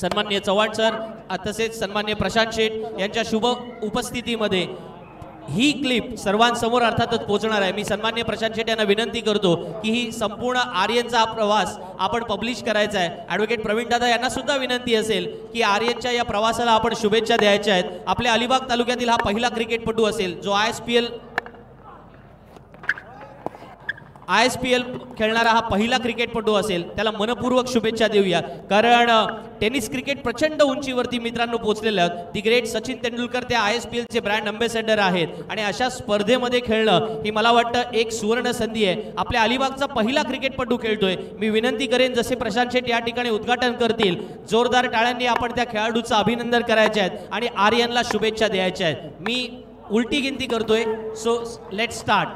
सन्माननीय चव्हाण सर तसेच सन्माननीय प्रशांत शेठ यांच्या शुभ उपस्थितीमध्ये ही क्लिप सर्वांसमोर अर्थातच पोहोचणार आहे। मी सन्माननीय प्रशांत शेठ यांना विनंती करतो की ही संपूर्ण आर्यनचा प्रवास आपण पब्लिश करायचा आहे। ॲडव्होकेट प्रवीण दादा यांना सुद्धा विनंती असेल की आर्यनच्या या प्रवासाला आपण शुभेच्छा द्यायच्या आहेत। आपल्या अलिबाग तालुक्यातील हा पहिला क्रिकेटपटू असेल जो ISPL खेळणारा हा पहिला क्रिकेटपटू असेल, त्याला मनपूर्वक शुभेच्छा देऊया। कारण टेनिस क्रिकेट प्रचंड उंचीवरती मित्रांनो पोहोचलेले आहेत। दी ग्रेट सचिन तेंडुलकर त्या ISPL चे ब्रँड अँबॅसेडर आहेत आणि अशा स्पर्धेमध्ये खेळणं ही मला वाटतं एक सुवर्ण संधी आहे। आपल्या अलिबागचा पहिला क्रिकेटपटू खेळतोय। मी विनंती करेन जसे प्रशांत शेठ या ठिकाणी उद्घाटन करतील जोरदार टाळ्यांनी आपण त्या खेळाडूचं अभिनंदन करायचे आहेत आणि आर्यनला शुभेच्छा द्यायच्या आहेत। मी उलटी गिनती करतोय, so let's start.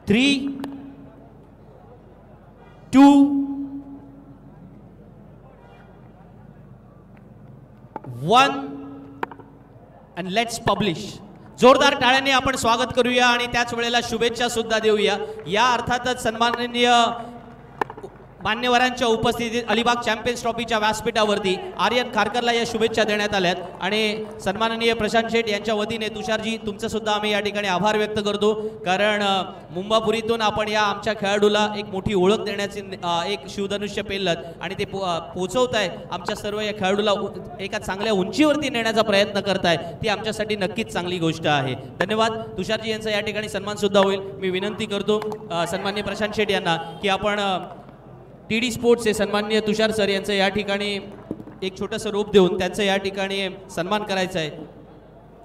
3, 2, 1 and let's publish। जोरदार टाळ्यांनी आपण स्वागत करूया आणि त्याच वेळेला शुभेच्छा सुद्धा देऊया। या अर्थातच सन्माननीय मान्यवरांच्या उपस्थितीत अलिबाग चॅम्पियन्स ट्रॉफीच्या व्यासपीठावरती आर्यन खारकरला या शुभेच्छा देण्यात आल्यात आणि सन्माननीय प्रशांत शेठ यांच्या वतीने तुषारजी तुमचं सुद्धा आम्ही या ठिकाणी आभार व्यक्त करतो। कारण मुंबापुरीतून आपण या आमच्या खेळाडूला एक मोठी ओळख देण्याचे एक शिवधनुष्य पेललं आणि ते पोहोचवताय आमच्या सर्व या खेळाडूला एका चांगल्या उंचीवरती नेण्याचा प्रयत्न करताय, ती आमच्यासाठी नक्कीच चांगली गोष्ट आहे। धन्यवाद। तुषारजी यांचा या ठिकाणी सन्मान सुद्धा होईल। मी विनंती करतो सन्माननीय प्रशांत शेठ यांना की आपण TD स्पोर्ट्सचे सन्माननीय तुषार सर यांचं या ठिकाणी एक छोटंसं रोप देऊन त्यांचं या ठिकाणी सन्मान करायचा आहे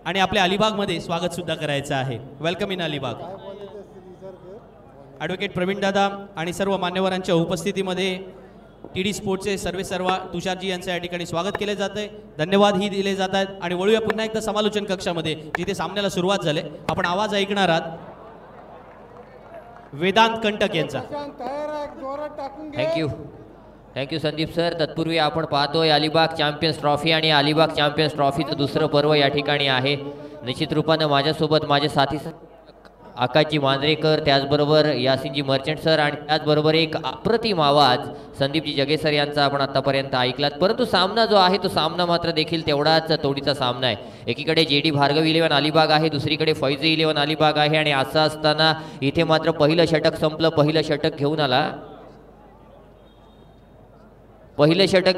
आणि आपल्या अलिबागमध्ये स्वागत सुद्धा करायचं आहे। Welcome in Alibag. Advocate Pravin Dada आणि सर्व मान्यवरांच्या उपस्थितीमध्ये TD स्पोर्ट्सचे सर्व तुषारजी यांचं या ठिकाणी स्वागत केले जात आहे। धन्यवाद ही दिले जात आहेत आणि वळूया पुन्हा एकदा समालोचन कक्षामध्ये जिथे सामन्याला सुरुवात झाली। आपण आवाज ऐकणार आहात वेदांत कंटक यांचा। Thank you Sandeep sir. तत्पूर्वी आपण पाहतोय अलिबाग चॅम्पियन्स ट्रॉफी आणि अलिबाग चॅम्पियन्स ट्रॉफीचं दुसरं पर्व या ठिकाणी आहे। निश्चित रूपानं माझ्यासोबत माझे साथी आकाशजी मांजरेकर, त्याचबरोबर यासिनजी मर्चंट सर आणि त्याचबरोबर एक अप्रतिम आवाज संदीपजी जगे सर यांचा आपण आतापर्यंत ऐकलात। परंतु सामना जो आहे तो सामना मात्र देखील तेवढाच तोडीचा सामना आहे। एकीकडे JD भार्गव 11 अलिबाग आहे, दुसरीकडे फैजी 11 अलिबाग आहे आणि असं असताना इथे मात्र पहिलं षटक संपलं। पहिलं षटक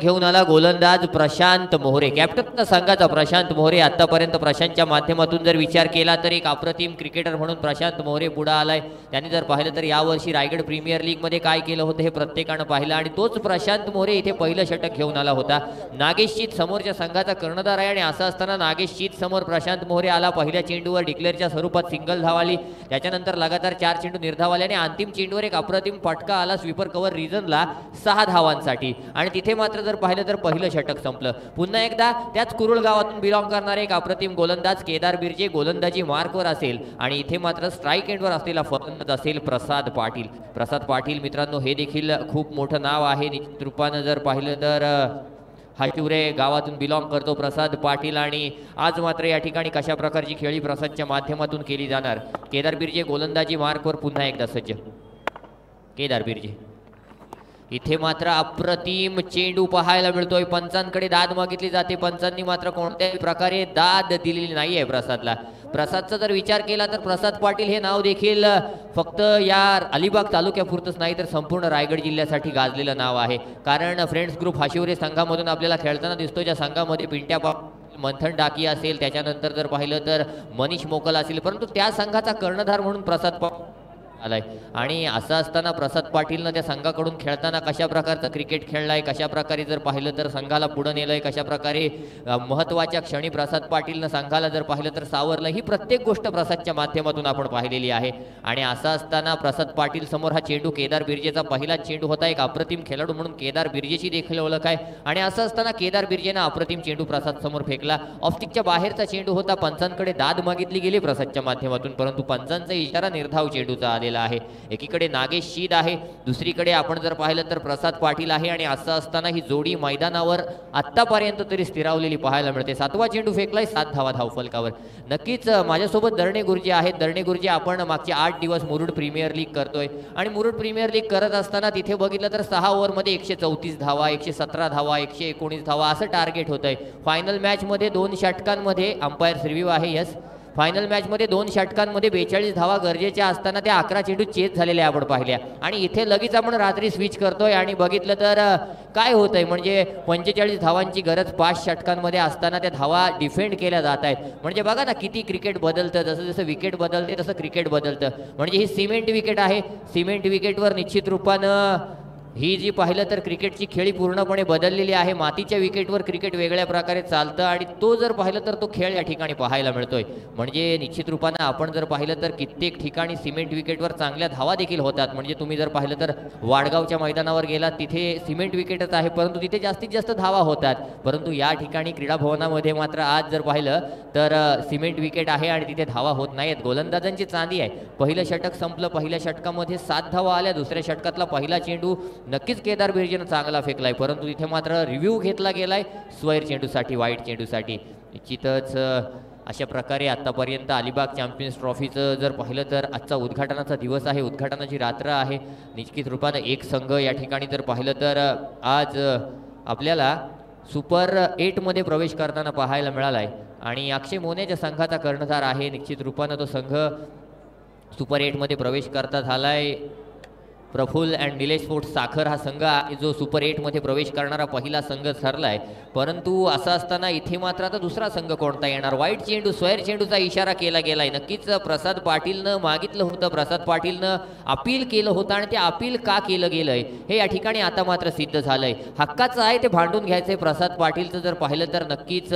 घेऊन आला गोलंदाज प्रशांत मोहरे, कॅप्टन संघाचा प्रशांत मोहरे। आतापर्यंत प्रशांतच्या माध्यमातून जर विचार केला तर एक अप्रतिम क्रिकेटर म्हणून प्रशांत मोहरे पुढे आलाय। त्यांनी जर पाहिलं तर यावर्षी रायगड प्रीमियर लीग मध्ये काय केलं होतं हे प्रत्येकानं पाहिलं आणि तोच प्रशांत मोहरे इथे पहिलं षटक घेऊन आला होता। नागेश चीत समोरच्या संघाचा कर्णधार आहे आणि असं असताना नागेश चीत समोर प्रशांत मोहरे आला। पहिल्या चेंडूवर डिक्लेअरच्या स्वरूपात सिंगल धावाली, त्याच्यानंतर लगातार 4 चेंडू निर्धावाले आणि अंतिम चेंडूवर एक अप्रतिम फटका आला स्वीपर कव्हर रिजनला 6 धावांसाठी आणि तिथे मात्र जर पाहिलं तर पहिलं षटक संपलं। पुन्हा एकदा त्याच कुरुळ गावातून बिलॉंग करणारे एक अप्रतिम गोलंदाज केदार बिर्जे गोलंदाजी मार्कवर असेल आणि इथे मात्र स्ट्राईक एंडवर असलेला फलंदाज असेल प्रसाद पाटील। प्रसाद पाटील मित्रांनो हे देखील खूप मोठं नाव आहे। निश्चित रूपानं जर पाहिलं तर हाशिवरे गावातून बिलॉंग करतो प्रसाद पाटील आणि आज मात्र या ठिकाणी कशा प्रकारची खेळी प्रसादच्या माध्यमातून केली जाणार। केदार बिर्जे गोलंदाजी मार्कवर पुन्हा एकदा सज्ज। केदार बिर्जे इथे मात्र अप्रतिम चेंडू पाहायला मिळतोय। पंचांकडे दाद मागितली जाते, पंचांनी मात्र कोणत्याही प्रकारे दाद दिलेली नाहीये प्रसादला। प्रसादचा जर विचार केला तर प्रसाद पाटील हे नाव देखील फक्त या अलिबाग तालुक्यापुरतच नाही तर संपूर्ण रायगड जिल्ह्यासाठी गाजलेलं नाव आहे। कारण फ्रेंड्स ग्रुप हाशिवरे संघामधून आपल्याला खेळताना दिसतो, ज्या संघामध्ये पिंट्या मंथन डाकी असेल, त्याच्यानंतर जर पाहिलं तर मनीष मोकल असेल, परंतु त्या संघाचा कर्णधार म्हणून प्रसाद आलाय आणि असं असताना प्रसाद पाटीलनं त्या संघाकडून खेळताना कशा प्रकारचं क्रिकेट खेळलाय, कशा प्रकारे जर पाहिलं तर संघाला पुढे नेलंय, कशा प्रकारे महत्त्वाच्या क्षणी प्रसाद पाटीलनं संघाला जर पाहिलं तर सावरलं, ही प्रत्येक गोष्ट प्रसादच्या माध्यमातून आपण पाहिलेली आहे। आणि असं असताना प्रसाद पाटील समोर हा चेंडू केदार बिर्जेचा पहिला चेंडू होता। एक अप्रतिम खेळाडू म्हणून केदार बिर्जेची देखील ओळख आहे आणि असं असताना केदार बिर्जेनं अप्रतिम चेंडू प्रसाद समोर फेकला। ऑफस्टिकच्या बाहेरचा चेंडू होता, पंचांकडे दाद मागितली गेली प्रसादच्या माध्यमातून, परंतु पंचांचा इशारा निर्धाव चेंडूचा आलेला आलेला आहे. एकीकडे नागेश शीद आहे, दुसरीकडे आपण जर पाहिलं तर प्रसाद पाटील आहे आणि असं असताना ही जोडी मैदानावर आत्तापर्यंत तरी स्थिरावलेली पाहायला मिळते. 7वा चेंडू फेकलाय, 7 धावा धावफलकावर. नक्कीच माझ्यासोबत दर्णे गुरुजी आहेत. दर्णे गुरुजी, आपण मागचे 8 दिवस मुरुड प्रीमियर लीग करतोय आणि मुरुड प्रीमियर लीग करत असताना तिथे बघितलं तर 6 ओव्हरमध्ये 134 धावा, 117 धावा, 119 धावा असं टार्गेट होतंय. फायनल मॅचमध्ये 2 षटकांमध्ये अंपायर रिव्ह्यू आहे, यस, फायनल मॅचमध्ये 2 षटकांमध्ये 42 धावा गरजेच्या असताना त्या 11 चेंडू चेस झालेल्या आपण पाहिल्या. आणि इथे लगेच आपण रात्री स्विच करतोय आणि बघितलं तर काय होतंय, म्हणजे 45 धावांची गरज 5 षटकांमध्ये असताना त्या धावा डिफेंड केल्या जात आहेत. म्हणजे बघा ना किती क्रिकेट बदलतं, जसं जसं विकेट बदलते तसं क्रिकेट बदलतं. म्हणजे ही सिमेंट विकेट आहे, सिमेंट विकेटवर निश्चित रूपानं ही जी पाहिलं तर क्रिकेटची खेळी पूर्णपणे बदललेली आहे. मातीच्या विकेटवर क्रिकेट वेगळ्या प्रकारे चालतं आणि तो जर पाहिलं तर तो खेळ या ठिकाणी पाहायला मिळतोय. म्हणजे निश्चित रूपानं आपण जर पाहिलं तर कित्येक ठिकाणी सिमेंट विकेटवर चांगल्या धावा देखील होतात. म्हणजे तुम्ही जर पाहिलं तर वाडगावच्या मैदानावर गेलात तिथे सिमेंट विकेटच आहे, परंतु तिथे जास्तीत जास्त धावा होतात. परंतु या ठिकाणी क्रीडा भवनामध्ये मात्र आज जर पाहिलं तर सिमेंट विकेट आहे आणि तिथे धावा होत नाहीत. गोलंदाजांची चांदी आहे. पहिलं षटक संपलं, पहिल्या षटकामध्ये 7 धावा आल्या. दुसऱ्या षटकातला पहिला चेंडू नक्कीच केदार बिर्जेनं चांगला फेकलाय, परंतु तिथे मात्र रिव्ह्यू घेतला गेलाय स्वैर चेंडूसाठी, वाईट चेंडूसाठी. निश्चितच अशा प्रकारे आतापर्यंत अलिबाग चॅम्पियन्स ट्रॉफीचं जर पाहिलं तर आजचा उद्घाटनाचा दिवस आहे, उद्घाटनाची रात्र आहे. निश्चित रूपानं एक संघ या ठिकाणी जर पाहिलं तर आज आपल्याला सुपर 8 मध्ये प्रवेश करताना पाहायला मिळाला आहे आणि अक्षय मोन्याच्या संघाचा कर्णधार आहे. निश्चित रूपानं तो संघ सुपर 8 मध्ये प्रवेश करता झालाय. प्रफुल्ल अँड निलेश स्पोर्ट्स साखर हा संघ जो सुपर 8 मध्ये प्रवेश करणारा पहिला संघ ठरलाय. परंतु असं असताना इथे मात्र आता दुसरा संघ कोणता येणार, वाईट चेंडू, स्वैर चेंडूचा इशारा केला गेलाय. नक्कीच प्रसाद पाटीलनं मागितलं होतं, प्रसाद पाटीलनं अपील केलं होतं आणि ते अपील का केलं गेलंय हे या ठिकाणी आता मात्र सिद्ध झालंय. हक्काचं आहे ते भांडून घ्यायचंय. प्रसाद पाटीलचं जर पाहिलं तर नक्कीच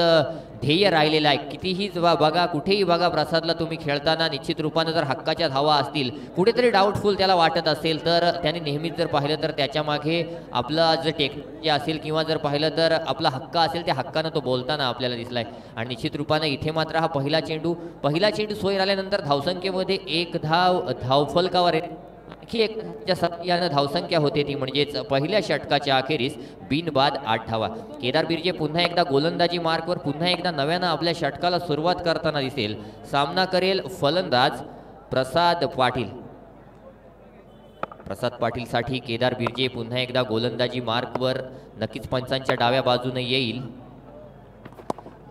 ध्येय राहिलेलं आहे. कितीही बघा, कुठेही बघा, प्रसादला तुम्ही खेळताना निश्चित रूपानं जर हक्काच्या धावा असतील, कुठेतरी डाऊटफुल त्याला वाटत असेल तर त्याने नेहमीच जर पाहिलं तर त्याच्या मागे आपलं जे टेक्नॉलॉजी असेल किंवा जर पाहिलं तर आपला हक्क असेल त्या हक्कानं तो बोलताना आपल्याला दिसलाय. आणि निश्चित रूपानं इथे मात्र हा पहिला चेंडू सोयीर आल्यानंतर धावसंख्येमध्ये 1 धाव धावफलकावर आणखी एक यानं धावसंख्या होते ती म्हणजेच पहिल्या षटकाच्या अखेरीस बिनबाद 8 धावा. केदार बिर्जे पुन्हा एकदा गोलंदाजी मार्कवर पुन्हा एकदा नव्यानं आपल्या षटकाला सुरुवात करताना दिसेल. सामना करेल फलंदाज प्रसाद पाटील. प्रसाद पाटीलसाठी केदार बिर्जे पुन्हा एकदा गोलंदाजी मार्कवर नक्कीच पंचांच्या डाव्या बाजूने येईल.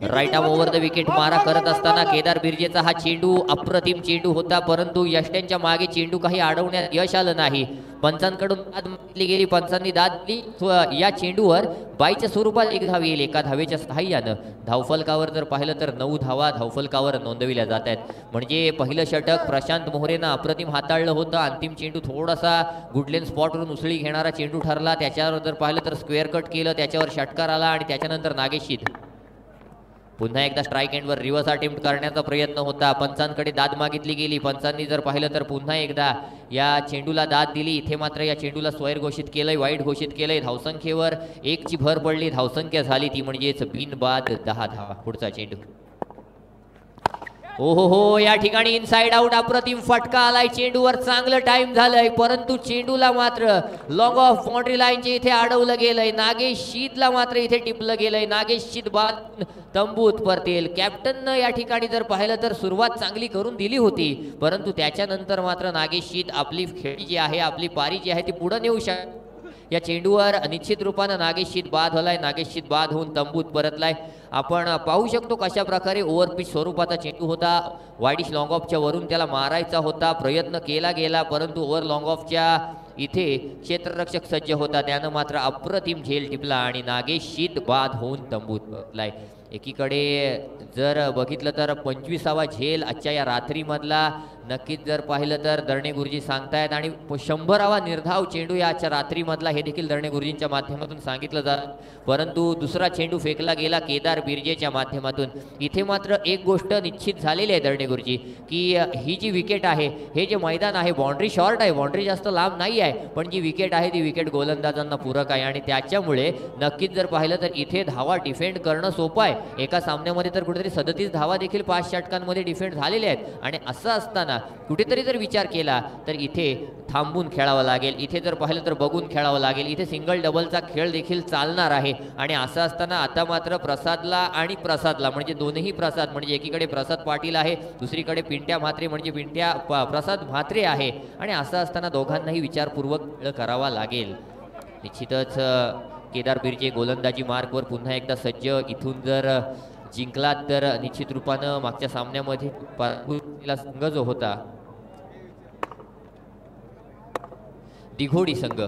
Right arm over the wicket मारा करत असताना केदार बिर्जेचा हा चेंडू अप्रतिम चेंडू होता, परंतु यष्ट्यांच्या मागे चेंडू काही अडवण्यात यश आलं नाही. पंचांकडून दाद मागितली गेली, पंचांनी दाद दिली. या चेंडूवर बाईच्या स्वरूपात 1 धाव येईल. एका धावेच्या सहाय्यानं धावफलकावर जर पाहिलं तर 9 धावा धावफलकावर नोंदविल्या जात आहेत. म्हणजे पहिलं षटक प्रशांत मोहरेनं अप्रतिम हाताळलं होतं. अंतिम चेंडू थोडासा गुडलेन स्पॉटवरून उसळी घेणारा चेंडू ठरला. त्याच्यावर जर पाहिलं तर स्क्वेअर कट केलं, त्याच्यावर षटकार आला आणि त्याच्यानंतर नागेश शीद पुन्हा एकदा स्ट्राईक एंडवर रिव्हर्स अटेम्प्ट करण्याचा प्रयत्न होता. पंचांकडे दाद मागितली गेली. पंचांनी जर पाहिलं तर पुन्हा एकदा या चेंडूला दाद दिली. इथे मात्र या चेंडूला स्वैर घोषित केलंय, वाईट घोषित केलंय. धावसंख्येवर 1 ची भर पडली. धावसंख्या झाली ती म्हणजेच बिनबाद 10 धावा. पुढचा चेंडू, ओहो, या ठिकाणी इनसाइड आउट अप्रतिम फटका आलाय. चेंडूवर चांगलं टाइम झालंय, परंतु चेंडूला मात्र लॉंग ऑफ बाउंड्री लाईनचे इथे अडवलं गेलंय. नागेश शीदला मात्र इथे टिपलं गेलंय. नागेश शीद बाद तंबूत परतेल. कॅप्टननं या ठिकाणी जर पाहिलं तर सुरुवात चांगली करून दिली होती, परंतु त्याच्यानंतर मात्र नागेश शीद आपली खेळी जी आहे, आपली पारी जी आहे ती पुढे नेऊ शकते. या चेंडूवर निश्चित रूपानं नागेश शीद बाद झालाय. नागेश शीद बाद होऊन तंबूत परतलाय. आपण पाहू शकतो कशा प्रकारे ओव्हरपिच स्वरूपाचा चेंडू होता. वाईडिश लॉंग ऑफच्या वरून त्याला मारायचा होता, प्रयत्न केला गेला, परंतु ओव्हर लॉंग ऑफच्या इथे क्षेत्ररक्षक सज्ज होता, त्यानं मात्र अप्रतिम झेल टिपला आणि नागेश शीद बाद होऊन तंबूत परतलाय. एकीकडे जर बघितलं तर 25वा झेल आजच्या या रात्रीमधला नक्कीच जर पाहिलं तर दर्णे गुरुजी सांगतायत आणि 100वा निर्धाव चेंडू या आजच्या रात्रीमधला हे देखील दर्णे गुरुजींच्या माध्यमातून सांगितलं जातं. परंतु दुसरा चेंडू फेकला गेला केदार बिर्जेच्या माध्यमातून. इथे मात्र एक गोष्ट निश्चित झालेली आहे दर्णे गुरुजी की ही जी विकेट आहे, हे जे मैदान आहे, बाउंड्री शॉर्ट आहे, बाउंड्री जास्त लांब नाही आहे, पण जी विकेट आहे ती विकेट गोलंदाजांना पूरक आहे आणि त्याच्यामुळे नक्कीच जर पाहिलं तर इथे धावा डिफेंड करणं सोपं आहे. एका सामन्यामध्ये तर कुठेतरी 37 धावा देखील 5 षटकांमध्ये डिफेंड झालेल्या आहेत आणि असं असताना कुठेतरी जर विचार केला तर इथे थांबून खेळावं लागेल, इथे जर पाहिलं तर बघून खेळावं लागेल, इथे सिंगल डबलचा खेळ देखील चालणार आहे. आणि असं असताना आता मात्र प्रसादला म्हणजे दोन्ही प्रसाद, म्हणजे एकीकडे प्रसाद पाटील आहे, दुसरीकडे पिंट्या म्हात्रे म्हणजे प्रसाद म्हात्रे आहे. आणि असं असताना दोघांनाही विचारपूर्वक खेळ करावा लागेल. निश्चितच केदार बिर्जे गोलंदाजी मार्कवर पुन्हा एकदा सज्ज. इथून जर जिंकलात तर निश्चित रूपानं मागच्या सामन्यामध्ये संघ जो होता दिघोडी संघ,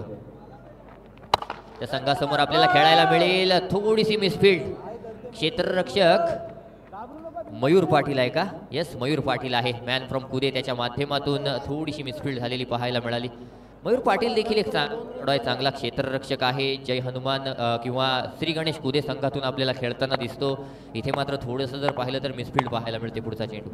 त्या संघासमोर आपल्याला खेळायला मिळेल थोडीशी मिसफील्ड. क्षेत्ररक्षक मयूर पाटील आहे का? येस, मयूर पाटील आहे. मॅन फ्रॉम कुदे त्याच्या माध्यमातून थोडीशी मिसफील्ड झालेली पाहायला मिळाली. मयूर पाटील देखील एक चांगला क्षेत्ररक्षक आहे. जय हनुमान किंवा श्री गणेश कुदे संघातून आपल्याला खेळताना दिसतो. इथे मात्र थोडंसं जर पाहिलं तर मिसफील्ड पाहायला मिळते. पुढचा चेंडू,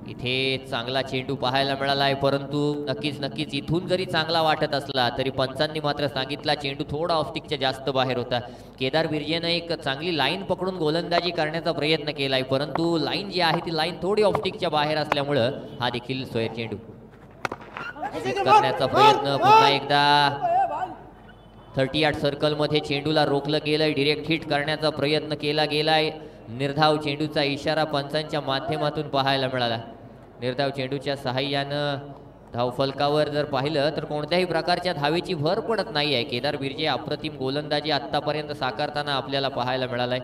इथे चांगला चेंडू पाहायला मिळाला आहे, परंतु नक्कीच इथून जरी चांगला वाटत असला तरी पंचांनी मात्र सांगितला चेंडू थोडा ऑफस्टिकच्या जास्त बाहेर होता. केदार बिर्जेनं एक चांगली लाईन पकडून गोलंदाजी करण्याचा प्रयत्न केलाय, परंतु लाईन जी आहे ती लाईन थोडी ऑफस्टिकच्या बाहेर असल्यामुळं हा देखील सोयर चेंडू करण्याचा प्रयत्न. पुन्हा एकदा 38 सर्कलमध्ये चेंडूला रोखलं गेलंय. डिरेक्ट हिट करण्याचा प्रयत्न केला गेलाय. निर्धाव चेंडूचा इशारा पंचांच्या माध्यमातून पाहायला मिळाला. निर्धाव चेंडूच्या सहाय्यानं धावफलकावर जर पाहिलं तर कोणत्याही प्रकारच्या धावेची भर पडत नाही आहे. केदार बिर्जे अप्रतिम गोलंदाजी आतापर्यंत साकारताना आपल्याला पाहायला मिळालाय.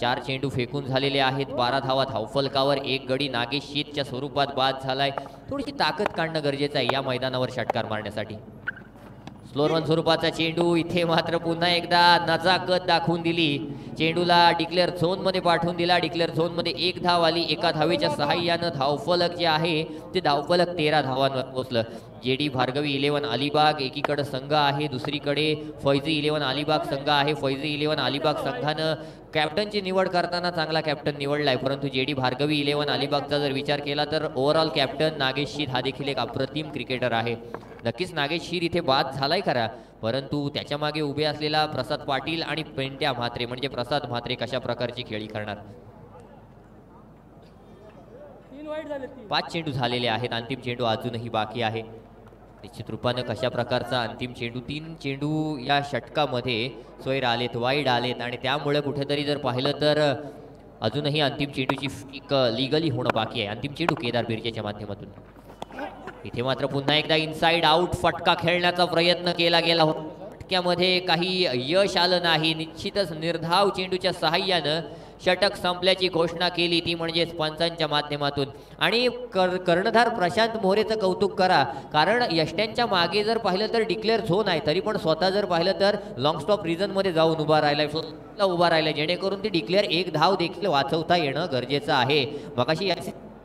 4 चेंडू फेकून झालेले आहेत. 12 धावा धावफलकावर. एक गडी नागेश शीतच्या स्वरूपात बाद झालाय. थोडीशी ताकद काढणं गरजेचं आहे या मैदानावर षटकार मारण्यासाठी. स्लोअर वन स्वरूपाचा चेंडू, इथे मात्र पुन्हा एकदा नजाकत दाखवून दिली. चेंडूला डिक्लेअर झोनमध्ये पाठवून दिला. डिक्लेअर झोनमध्ये 1 धाव आली. एका धावेच्या सहाय्यानं धावफलक जे आहे ते धावफलक 13 धावांवर पोहोचलं. जेडी भार्गवी 11 अलिबाग एकीकडे संघ आहे, दुसरीकडे फैजी 11 अलिबाग संघ आहे. फैजी 11 अलिबाग संघानं कॅप्टनची निवड करताना चांगला कॅप्टन निवडलाय, परंतु जेडी भार्गवी 11 अलिबागचा जर विचार केला तर ओव्हरऑल कॅप्टन नागेश शीर हा देखील एक अप्रतिम क्रिकेटर आहे. नक्कीच नागेश शीर इथे बाद झालाय खरा, परंतु त्याच्या मागे उभे असलेला प्रसाद पाटील आणि पिंट्या म्हात्रे म्हणजे प्रसाद म्हात्रे कशा प्रकारची खेळी करणार. 5 चेंडू झालेले आहेत. अंतिम चेंडू अजूनही बाकी आहे. निश्चित रूपानं कशा प्रकारचा अंतिम चेंडू, 3 चेंडू या षटकामध्ये सोयर आलेत, वाईड आलेत आणि त्यामुळे कुठेतरी जर पाहिलं तर अजूनही अंतिम चेंडूची लिगली होणं बाकी आहे. अंतिम चेंडू केदार बिर्जेच्या माध्यमातून. इथे मात्र पुन्हा एकदा इनसाइड आउट फटका खेळण्याचा प्रयत्न केला गेला होता. फटक्यामध्ये काही यश आलं नाही. निश्चितच निर्धाव चेंडूच्या सहाय्यानं षटक संपल्याची घोषणा केली, ती म्हणजे पंचांच्या माध्यमातून. आणि कर्णधार प्रशांत मोरेचं कौतुक करा, कारण यष्ट्यांच्या मागे जर पाहिलं तर डिक्लेअर झोन आहे, तरी पण स्वतः जर पाहिलं तर लॉंग स्टॉप रिजनमध्ये जाऊन उभा राहिलाय, जेणेकरून ती डिक्लेअर 1 धाव देखील वाचवता येणं गरजेचं आहे. मगाशी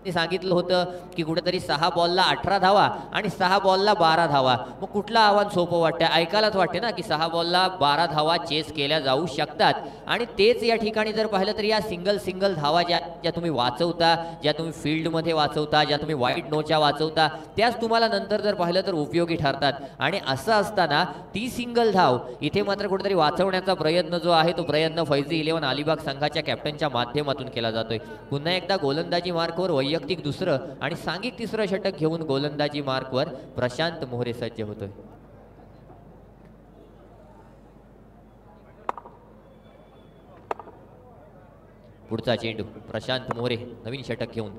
सांगितलं होतं की कुठेतरी 6 बॉलला 18 धावा आणि 6 बॉलला 12 धावा. मग कुठलं आव्हान सोपं वाटतं? ऐकायलाच वाटते ना की 6 बॉलला 12 धावा चेस केल्या जाऊ शकतात. आणि तेच या ठिकाणी जर पाहिलं तर या सिंगल धावा ज्या तुम्ही वाचवता, ज्या तुम्ही फील्डमध्ये वाचवता, ज्या तुम्ही वाईट नोच्या वाचवता, त्याच तुम्हाला नंतर जर पाहिलं तर उपयोगी ठरतात. आणि असं असताना ती सिंगल धाव इथे मात्र कुठेतरी वाचवण्याचा प्रयत्न जो आहे तो प्रयत्न फैजी 11 अलिबाग संघाच्या कॅप्टनच्या माध्यमातून केला जातोय. पुन्हा एकदा गोलंदाजी मार्कवर वैयक्तिक दुसरं आणि सांघिक तिसरं षटक घेऊन गोलंदाजी मार्कवर प्रशांत मोहरे सज्ज होतोय. पुढचा चेंडू प्रशांत मोहरे नवीन षटक घेऊन.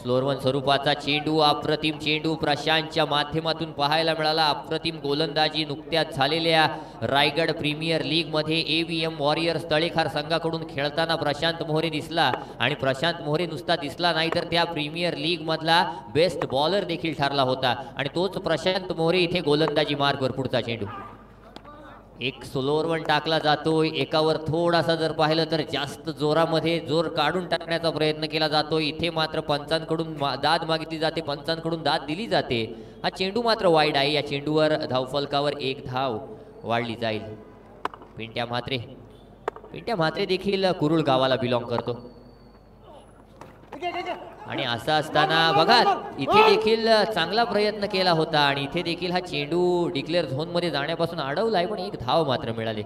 स्लोअर वन स्वरूपाचा चेंडू, अप्रतिम चेंडू प्रशांतच्या माध्यमातून पाहायला मिळाला. अप्रतिम गोलंदाजी नुकत्याच झालेल्या रायगड प्रीमियर लीग मध्ये AVM वॉरियर्स तळेखार संघाकडून खेळताना प्रशांत मोहरे दिसला. आणि प्रशांत मोहरे नुसता दिसला नाही तर त्या प्रीमियर लीग मधला बेस्ट बॉलर देखील ठरला होता. आणि तोच प्रशांत मोहरे इथे गोलंदाजी मार्कवर. पुढचा चेंडू एक स्लोअर वन टाकला जातोय. एकावर थोडासा जर पाहिलं तर जास्त जोरामध्ये जोर काढून टाकण्याचा प्रयत्न केला जातोय. इथे मात्र पंचांकडून दाद मागितली जाते, पंचांकडून दाद दिली जाते. हा चेंडू मात्र वाईड आहे. या चेंडूवर धावफलकावर 1 धाव वाढली जाईल. पिंट्या म्हात्रे देखील कुरुळ गावाला बिलॉंग करतो. आणि असं असताना बघा इथे देखील चांगला प्रयत्न केला होता आणि इथे देखील हा चेंडू डिक्लेअर झोनमध्ये जाण्यापासून अडवलाय, पण 1 धाव मात्र मिळाली.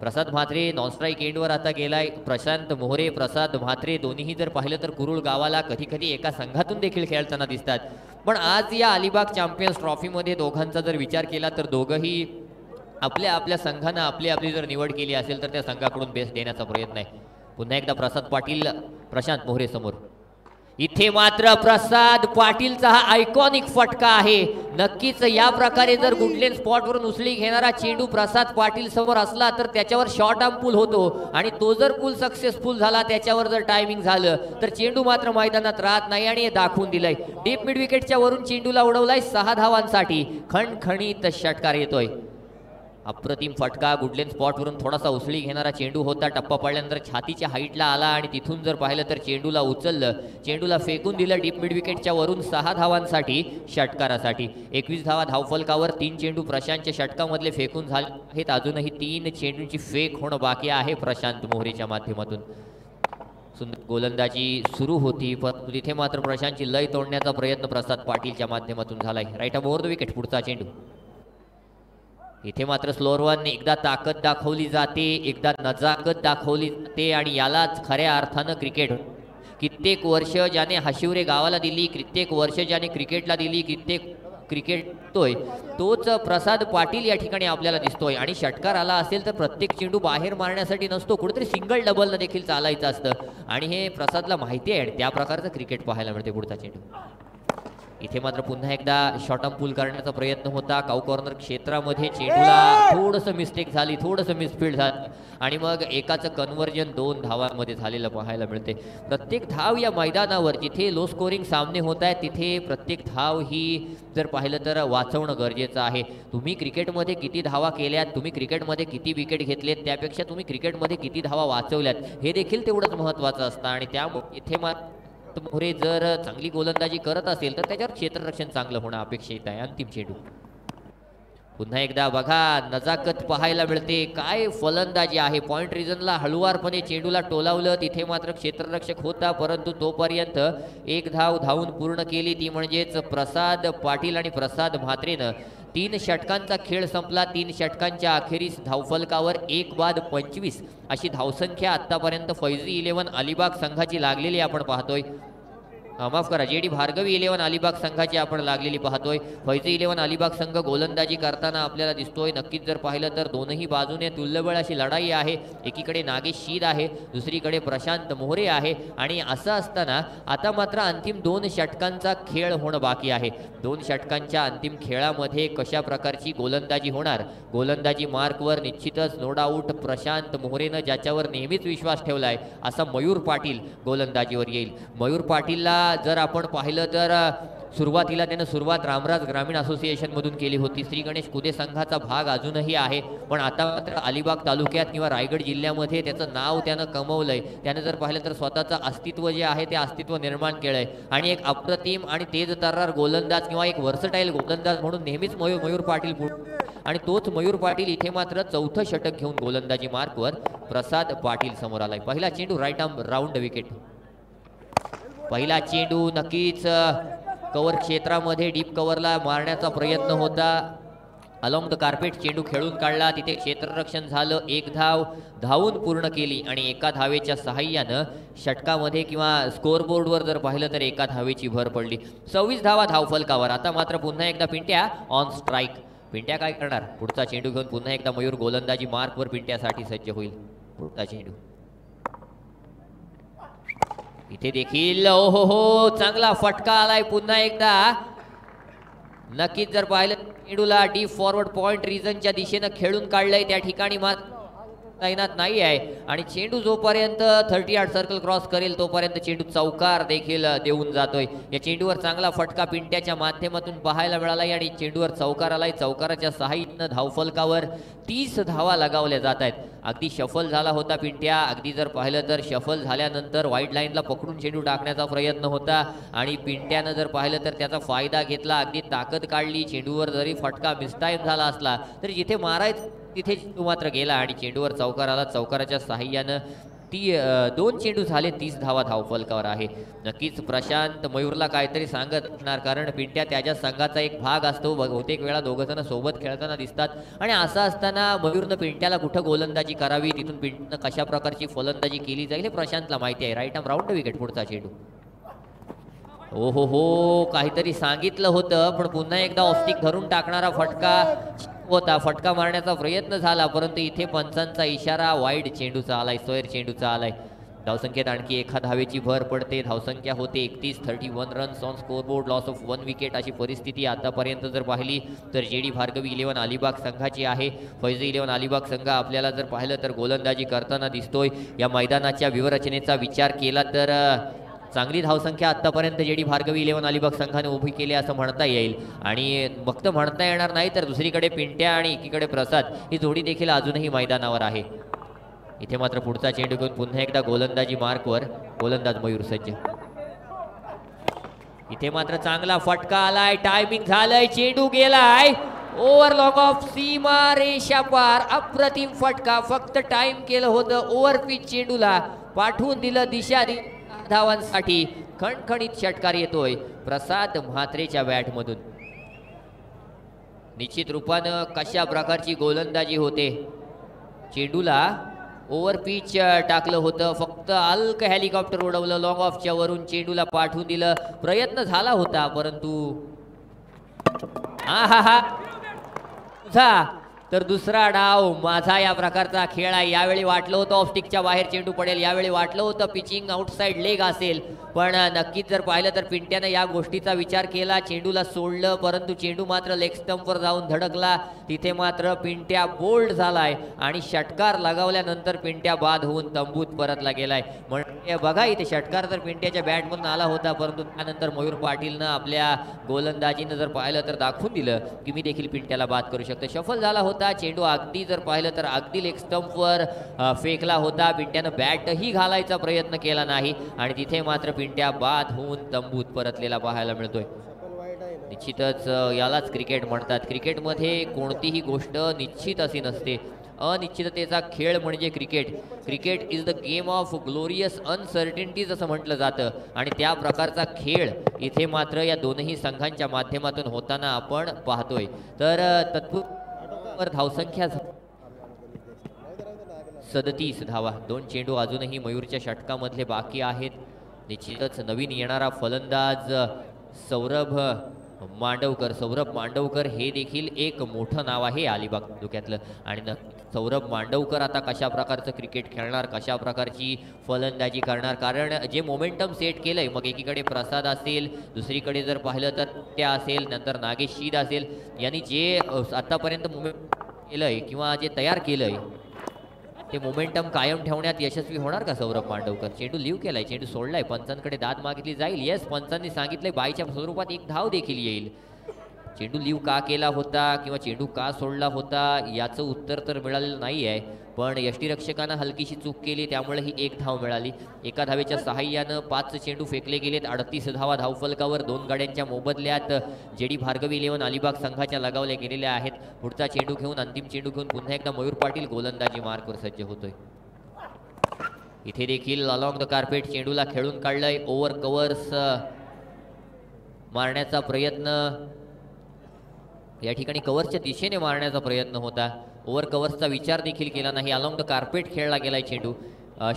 प्रसाद म्हात्रे नॉन स्ट्राईक एंडवर आता गेलाय. प्रशांत मोहरे, प्रसाद म्हात्रे दोन्हीही जर पाहिलं तर कुरुळ गावाला कधी कधी एका संघातून देखील खेळताना दिसतात. पण आज या अलिबाग चॅम्पियन्स ट्रॉफीमध्ये दोघांचा जर विचार केला तर दोघंही आपल्या आपल्या संघानं आपली जर निवड केली असेल तर त्या संघाकडून बेस्ट देण्याचा प्रयत्न आहे. पुन्हा एकदा प्रसाद पाटील प्रशांत मोहरे समोर. इथे मात्र प्रसाद पाटीलचा हा आयकॉनिक फटका आहे. नक्कीच या प्रकारे जर गुडलेन स्पॉटवरून उसळी घेणारा चेंडू प्रसाद पाटील समोर असला तर त्याच्यावर शॉर्ट आर्म पूल होतो आणि तो जर पूल सक्सेसफुल झाला, त्याच्यावर जर टायमिंग झालं तर चेंडू मात्र मैदानात राहत नाही आणि हे दाखवून दिलंय. डीप मिड विकेटच्या वरून चेंडूला उडवलाय 6 धावांसाठी. खणखणीत षटकार येतोय. अप्रतिम फटका. गुडलेन स्पॉटवरून थोडासा उसळी घेणारा चेंडू होता. टप्पा पडल्यानंतर छातीच्या हाईटला आला आणि तिथून जर पाहिलं तर चेंडूला उचललं, चेंडूला फेकून दिलं डीप मिड विकेटच्या वरून 6 धावांसाठी षटकारासाठी. 21 धावा धावफलकावर. 3 चेंडू प्रशांतच्या षटकामधले फेकून झाले आहेत. अजूनही 3 चेंडूंची फेक होणं बाकी आहे प्रशांत मोहरेच्या माध्यमातून. सुंदर गोलंदाजी सुरू होती पण तिथे मात्र प्रशांतची लय तोडण्याचा प्रयत्न प्रसाद पाटीलच्या माध्यमातून झालाय. Right over the wicket. पुढचा चेंडू. इथे मात्र स्लोअरवन. एकदा ताकद दाखवली जाते, एकदा नजाकत दाखवली जाते आणि यालाच खऱ्या अर्थानं क्रिकेट. कित्येक वर्ष ज्याने हाशिवरे गावाला दिली, कित्येक वर्ष ज्याने क्रिकेटला दिली, कित्येक क्रिकेटतोय तोच प्रसाद पाटील या ठिकाणी आपल्याला दिसतोय. आणि षटकार आला असेल तर प्रत्येक चेंडू बाहेर मारण्यासाठी नसतो, कुठेतरी सिंगल डबलनं देखील चालायचं असतं आणि हे प्रसादला माहिती आहे आणि त्या प्रकारचं क्रिकेट पाहायला मिळते. पुढचा चेंडू. इथे मात्र पुन्हा एकदा शॉर्ट आर्म पूल करण्याचा प्रयत्न होता. काऊ कॉर्नर क्षेत्रामध्ये चेंडूला थोडंसं मिस्टेक झाली, थोडंसं मिसफील्ड झालं आणि मग एकाचं कन्व्हर्जन 2 धावांमध्ये झालेलं पाहायला मिळते. प्रत्येक धाव या मैदानावर जिथे लो स्कोरिंग सामने होत आहेत तिथे प्रत्येक धाव ही जर पाहिलं तर वाचवणं गरजेचं आहे. तुम्ही क्रिकेटमध्ये किती धावा केल्यात, तुम्ही क्रिकेटमध्ये किती विकेट घेतलेत, त्यापेक्षा तुम्ही क्रिकेटमध्ये किती धावा वाचवल्यात हे देखील तेवढंच महत्त्वाचं असतं. आणि त्यामुळे इथे मात्र मोहरे जर चांगली गोलंदाजी करत असेल तर त्याच्यावर क्षेत्ररक्षण चांगलं होणं अपेक्षित आहे. अंतिम चेंडू. पुन्हा एकदा बघा नजाकत पाहायला मिळते. काय फलंदाजी आहे. पॉइंट रिजनला हळुवारपणे चेंडूला टोलावलं, तिथे मात्र क्षेत्ररक्षक होता परंतु तोपर्यंत 1 धाव धावून पूर्ण केली, ती म्हणजेच प्रसाद पाटील आणि प्रसाद म्हात्रेनं. 3 षटकांचा खेळ संपला. 3 षटकांच्या अखेरीस धावफलकावर 1 बाद 25 अशी धावसंख्या आतापर्यंत फैजी 11 अलिबाग संघाची लागलेली आपण पाहतोय. माफ करा, जेडी भार्गवी 11 अलिबाग संघाची आपण लागलेली पाहतोय. फैजी 11 अलिबाग संघ गोलंदाजी करताना आपल्याला दिसतोय. नक्कीच जर पाहिलं तर दोनही बाजूने तुल्यबळ अशी लढाई आहे. एकीकडे नागेश शीद आहे, दुसरीकडे प्रशांत मोहरे आहे आणि असं असताना आता मात्र अंतिम 2 षटकांचा खेळ होणं बाकी आहे. 2 षटकांच्या अंतिम खेळामध्ये कशा प्रकारची गोलंदाजी होणार. गोलंदाजी मार्कवर निश्चितच नो डाऊट प्रशांत मोहरेनं ज्याच्यावर नेहमीच विश्वास ठेवलाय असा मयूर पाटील गोलंदाजीवर येईल. मयूर पाटीलला जर आपण पाहिलं तर सुरुवातीला त्यानं सुरुवात रामराज ग्रामीण असोसिएशनमधून केली होती. श्री गणेश कुदे संघाचा भाग अजूनही आहे पण आता मात्र अलिबाग तालुक्यात किंवा रायगड जिल्ह्यामध्ये त्याचं नाव त्यानं कमवलंय. त्यानं जर पाहिलं तर स्वतःचं अस्तित्व जे आहे ते अस्तित्व निर्माण केलंय आणि एक अप्रतिम आणि तेज तर्रार गोलंदाज किंवा एक वर्सटाईल गोलंदाज म्हणून नेहमीच मयूर पाटील आणि तोच मयूर पाटील इथे मात्र 4थं षटक घेऊन गोलंदाजी मार्कवर प्रसाद पाटील समोर आलाय. पहिला चेंडू राईट आर्म राऊंड विकेट. पहिला चेंडू नक्कीच कव्हर क्षेत्रामध्ये डीप कव्हरला मारण्याचा प्रयत्न होता. अलॉंग द कार्पेट चेंडू खेळून काढला, तिथे क्षेत्ररक्षण झालं. 1 धाव धावून पूर्ण केली आणि एका धावेच्या सहाय्यानं षटकामध्ये किंवा स्कोअरबोर्डवर जर पाहिलं तर एका धावेची भर पडली. 26 धावा धावफलकावर. आता मात्र पुन्हा एकदा पिंट्या ऑन स्ट्राईक. पिंट्या काय करणार. पुढचा चेंडू घेऊन पुन्हा एकदा मयूर गोलंदाजी मार्कवर पिंट्यासाठी सज्ज होईल. पुढचा चेंडू. इथे देखील हो चांगला फटका आलाय पुन्हा एकदा. नक्कीच जर पाहिलं चेंडूला डीप फॉरवर्ड पॉइंट रिजनच्या दिशेनं खेळून काढलंय. त्या ठिकाणी मात्र तैनात नाही आहे आणि चेंडू जोपर्यंत 30 सर्कल क्रॉस करेल तोपर्यंत चेंडू चौकार देखील देऊन जातोय. या चेंडूवर चांगला फटका पिंट्याच्या माध्यमातून पाहायला मिळालाय आणि चेंडूवर चौकार आलाय. चौकाराच्या सहाय्यानं धावफलकावर 30 धावा लगावल्या जात आहेत. अगदी शफल झाला होता पिंट्या. अगदी जर पाहिलं तर शफल झाल्यानंतर वाईड लाईनला पकडून चेंडू टाकण्याचा प्रयत्न होता आणि पिंट्यानं जर पाहिलं तर त्याचा फायदा घेतला. अगदी ताकद काढली. चेंडूवर जरी फटका मिसटाईम झाला असला तरी जिथे मारायचं तिथे चेंडू मात्र गेला आणि चेंडूवर चौकार आला. चौकाराच्या सहाय्यानं दोन चेंडू झाले, 30 धावा धावफलकावर आहे. नक्कीच प्रशांत मयूरला काहीतरी सांगत असणार, कारण पिंट्या त्याच्या संघाचा एक भाग असतो. बहुतेक वेळा दोघं जण सोबत खेळताना दिसतात आणि असं असताना मयूरनं पिंट्याला कुठं गोलंदाजी करावी, तिथून पिंट्यानं कशा प्रकारची फलंदाजी केली जाईल हे प्रशांतला माहिती आहे. Right arm round wicket. पुढचा चेंडू. ओ हो, काहीतरी सांगितलं होतं पण पुन्हा एकदा ऑफस्टिक धरून टाकणारा फटका होता. फटका मारण्याचा प्रयत्न झाला परंतु इथे पंचांचा इशारा. वाईड चेंडूचा आलाय, सोयर चेंडूचा आलाय. धावसंख्येत आणखी एका धावेची भर पडते. धावसंख्या होते 31. 31 runs on scoreboard. Loss of 1 wicket अशी परिस्थिती आतापर्यंत जर पाहिली तर JD भार्गवी 11 अलिबाग संघाची आहे. फैजी 11 अलिबाग संघ आपल्याला जर पाहिलं तर गोलंदाजी करताना दिसतोय. या मैदानाच्या व्यूहरचनेचा विचार केला तर चांगली धावसंख्या आतापर्यंत JD भार्गवी 11 अलिबाग संघाने उभी केली असं म्हणता येईल. आणि फक्त म्हणता येणार नाही तर दुसरीकडे पिंट्या आणि एकीकडे प्रसाद ही जोडी देखील अजूनही मैदानावर आहे. इथे मात्र पुढचा चेंडू घेऊन पुन्हा एकदा गोलंदाजी मार्कवर. गोलंदाज मयूर सज्ज. इथे मात्र चांगला फटका आलाय. टायमिंग झालंय. चेंडू गेलाय ओव्हर लॉंग ऑफ सीमा रेषा पार. अप्रतिम फटका. फक्त टाइम केलं होतं. ओव्हर पिच चेंडूला पाठवून दिलं. दिशा धावांसाठी खणखणीत षटकार येतोय प्रसाद म्हात्रेच्या बॅटमधून. निश्चित रूपानं कशा प्रकारची गोलंदाजी होते. चेंडूला ओव्हर पिच टाकलं होतं. फक्त हलक हेलिकॉप्टर उडवलं. लॉंग ऑफच्या वरून चेंडूला पाठवून दिलं. प्रयत्न झाला होता परंतु हा तुझा तर दुसरा डाव माझा या प्रकारचा खेळ आहे. यावेळी वाटलं होतं ऑफस्टिकच्या बाहेर चेंडू पडेल. यावेळी वाटलं होतं पिचिंग आउटसाइड लेग असेल पण नक्कीच जर पाहिलं तर पिंट्यानं या गोष्टीचा विचार केला. चेंडूला सोडलं परंतु चेंडू मात्र लेग स्टंपवर जाऊन धडकला. तिथे मात्र पिंट्या बोल्ड झालाय आणि षटकार लगावल्यानंतर पिंट्या बाद होऊन तंबूत परतला गेलाय. म्हणजे बघा इथे षटकार तर पिंट्याच्या बॅटमधून आला होता परंतु त्यानंतर मयूर पाटीलनं आपल्या गोलंदाजीनं जर पाहिलं तर दाखवून दिलं की मी देखील पिंट्याला बाद करू शकतो. शफल झाला होता चेंडू. अगदी जर पाहिलं तर अगदी लेग स्टंपवर फेकला होता. पिंट्यानं बॅटही घालायचा प्रयत्न केला नाही आणि तिथे मात्र पिंट्या बाद होऊन तंबूत परतलेला पाहायला मिळतोय. निश्चितच यालाच क्रिकेट म्हणतात. क्रिकेटमध्ये कोणतीही गोष्ट निश्चित अशी नसते. अनिश्चिततेचा खेळ म्हणजे cricket. Cricket is the game of glorious uncertainties असं म्हटलं जातं आणि त्या प्रकारचा खेळ इथे मात्र या दोनही संघांच्या माध्यमातून होताना आपण पाहतोय. तर तत्पूर्वी धावसंख्या 37 धावा. 2 चेंडू अजूनही मयूरच्या षटकामधले बाकी आहेत. निश्चितच नवीन येणारा फलंदाज सौरभ मांडवकर हे देखील एक मोठं नाव आहे अलिबाग तालुक्यातलं. आणि सौरभ मांडवकर आता कशा प्रकारचं क्रिकेट खेळणार, कशा प्रकारची फलंदाजी करणार, कारण जे मोमेंटम सेट केलंय मग एकीकडे प्रसाद असेल, दुसरीकडे जर पाहिलं तर त्या असेल, नंतर नागेश शीद असेल, यांनी जे आतापर्यंत मोमेंट केलंय किंवा जे तयार केलंय ते मोमेंटम कायम ठेवण्यात यशस्वी होणार का सौरभ मांडवकर? चेंडू लीव केलाय, चेंडू सोडलाय, पंचांकडे दाद मागितली जाईल. येस, पंचांनी सांगितलंय बायच्या स्वरूपात एक धाव देखील येईल. चेंडू लीव का केला होता किंवा चेंडू का सोडला होता याचं उत्तर तर मिळालेलं नाही आहे, पण यष्टीरक्षकानं हलकीशी चूक केली त्यामुळे ही एक धाव मिळाली. एका धावेच्या सहाय्यानं 5 चेंडू फेकले गेलेत. 38 धावा धावफलकावर. 2 गाड्यांच्या मोबदल्यात JD भार्गवी 11 अलिबाग संघाच्या लगावल्या गेलेल्या आहेत. पुढचा चेंडू घेऊन, अंतिम चेंडू घेऊन पुन्हा एकदा मयूर पाटील गोलंदाजी मार्कवर सज्ज होतोय. इथे देखील अलॉंग द कार्पेट चेंडूला खेळून काढलंय. ओव्हर कव्हर्स मारण्याचा प्रयत्न, या ठिकाणी कव्हरच्या दिशेने मारण्याचा प्रयत्न होता. ओव्हर कव्हर्सचा विचार देखील केला नाही. अलॉंग द कार्पेट खेळला गेलाय चेंडू.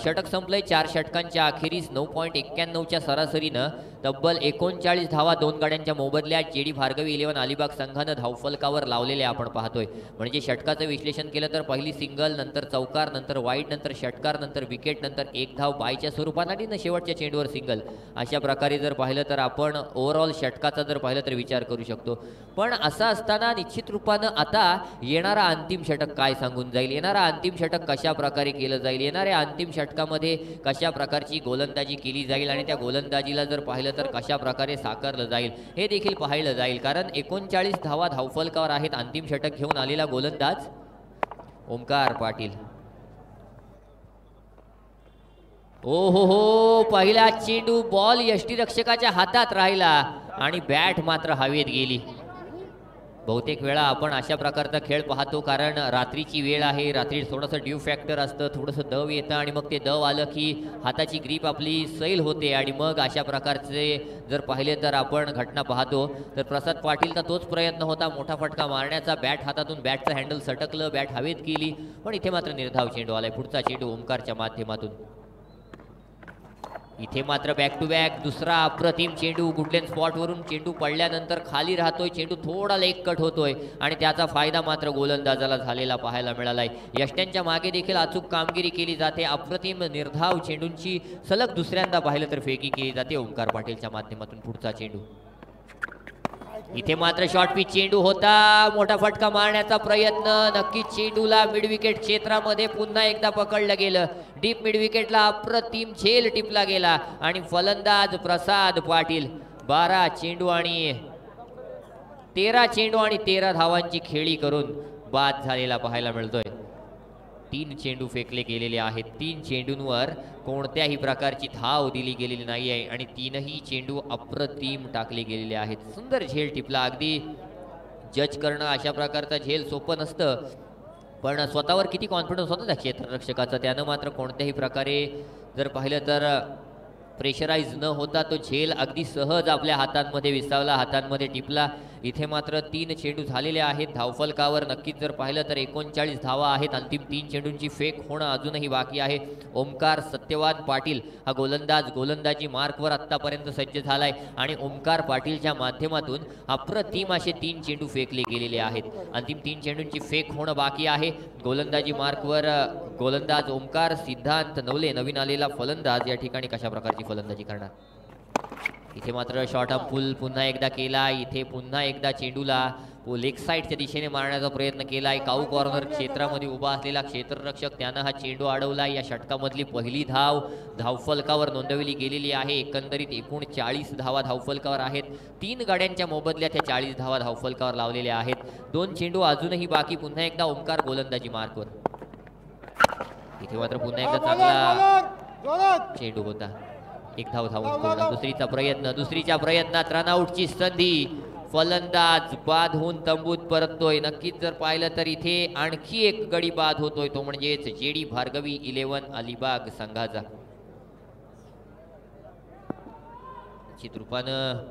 षटक संपलंय. 4 षटकांच्या अखेरीस 9.91च्या सरासरीनं तब्बल 39 धावा 2 गाड्यांच्या मोबदल्यात JD भार्गवी 11 अलिबाग संघानं धावफलकावर लावलेले आपण पाहतोय. म्हणजे षटकाचं विश्लेषण केलं तर पहिली सिंगल, नंतर चौकार, नंतर वाईड, नंतर षटकार, नंतर विकेट, नंतर एक धाव बायच्या स्वरूपात आणि शेवटच्या चेंडूवर सिंगल. अशा प्रकारे जर पाहिलं तर आपण ओव्हरऑल षटकाचा जर पाहिलं तर विचार करू शकतो. पण असं असताना निश्चित रूपानं आता येणारा अंतिम षटक काय सांगून जाईल, येणारा अंतिम षटक कशा प्रकारे केलं जाईल, येणाऱ्या अंतिम षटकामध्ये कशा प्रकारची गोलंदाजी केली जाईल आणि त्या गोलंदाजीला जर पाहिलं तर कशा प्रकारे साकारलं जाईल हे देखील पाहिलं जाईल. कारण 39 धावा धावफलकावर आहेत. अंतिम षटक घेऊन आलेला गोलंदाज ओमकार पाटील. ओ हो, पहिला चेंडू बॉल यष्टीरक्षकाच्या हातात राहिला आणि बॅट मात्र हवेत गेली. बहुतेक वेळा आपण अशा प्रकारचा खेळ पाहतो, कारण रात्रीची वेळ आहे, रात्री थोडंसं ड्यू फॅक्टर असतं, थोडंसं दव येतं आणि मग ते दव आलं की हाताची ग्रीप आपली सैल होते आणि मग अशा प्रकारचे जर पाहिले तर आपण घटना पाहतो. तर प्रसाद पाटीलचा तोच प्रयत्न होता, मोठा फटका मारण्याचा, बॅट हातातून बॅटचं हँडल सटकलं, बॅट हवेत गेली, पण इथे मात्र निर्धाव चेंडू आलाय. पुढचा चेंडू ओमकारच्या माध्यमातून. इथे मात्र बॅक टू बॅक दुसरा अप्रतिम चेंडू. गुडलेन स्पॉटवरून चेंडू पडल्यानंतर खाली राहतोय, चेंडू थोडा लेग कट होतोय आणि त्याचा फायदा मात्र गोलंदाजाला झालेला पाहायला मिळालाय. यष्ट्यांच्या मागे देखील अचूक कामगिरी केली जाते. अप्रतिम निर्धाव चेंडूंची सलग दुसऱ्यांदा पाहिलं तर फेकी केली जाते ओमकार पाटीलच्या माध्यमातून. पुढचा चेंडू. इथे मात्र शॉर्ट पिच चेंडू होता, मोठा फटका मारण्याचा प्रयत्न, नक्कीच चेंडूला मिड विकेट क्षेत्रामध्ये पुन्हा एकदा पकडलं गेलं. डीप मिड विकेटला अप्रतिम झेल टिपला गेला आणि फलंदाज प्रसाद पाटील 12 चेंडू आणि 13 धावांची खेळी करून बाद झालेला पाहायला मिळतोय. 3 चेंडू फेकले गेलेले आहेत. 3 चेंडूंवर कोणत्याही प्रकारची धाव दिली गेलेली नाही आहे आणि 3ही चेंडू अप्रतिम टाकले गेलेले आहेत. सुंदर झेल टिपला. अगदी जज करणं अशा प्रकारचा झेल सोपं नसतं, पण स्वतःवर किती कॉन्फिडन्स होता त्या क्षेत्ररक्षकाचा, त्यानं मात्र कोणत्याही प्रकारे जर पाहिलं तर प्रेशराईज न होता तो झेल अगदी सहज आपल्या हातांमध्ये विसावला, हातांमध्ये टिपला. इथे मात्र 3 चेंडू झालेले आहेत धावफलकावर. नक्कीच जर पाहिलं तर 39 धावा आहेत. अंतिम 3 चेंडूंची फेक होणं अजूनही बाकी आहे. ओमकार सत्यवान पाटील हा गोलंदाजी मार्कवर आत्तापर्यंत सज्ज झालाय आणि ओमकार पाटीलच्या माध्यमातून अप्रतिम असे 3 चेंडू फेकले गेलेले आहेत. अंतिम 3 चेंडूंची फेक होणं बाकी आहे. गोलंदाजी मार्कवर गोलंदाज ओमकार. सिद्धांत नवले नवीन आलेला फलंदाज या ठिकाणी कशा प्रकारची फलंदाजी करणार. इथे मात्र शॉर्ट आर्म पुल पुन्हा एकदा केला. इथे पुन्हा एकदा चेंडूला लेग साईडच्या दिशेने मारण्याचा प्रयत्न केलाय. काऊ कॉर्नर क्षेत्रामध्ये उभा असलेला क्षेत्ररक्षक त्यानं हा चेंडू अडवलाय. या षटकामधली पहिली धाव धावफलकावर नोंदवली गेलेली आहे. एकंदरीत एकूण 40 धावा धावफलकावर आहेत. 3 गाड्यांच्या मोबदल्यात त्या 40 धावा धावफलकावर लावलेल्या आहेत. 2 चेंडू अजूनही बाकी. पुन्हा एकदा ओमकार गोलंदाजी मार्कवर. इथे मात्र पुन्हा एकदा चांगला चेंडू होता. 1 धाव धावून दुसरीच्या प्रयत्नात रनआउटची संधी. फलंदाज बाद होऊन तंबूत परततोय. नक्कीच जर पाहिलं तर इथे आणखी एक गडी बाद होतोय, तो म्हणजेच जेडी भार्गवी 11 अलिबाग संघाचा. निश्चित रूपानं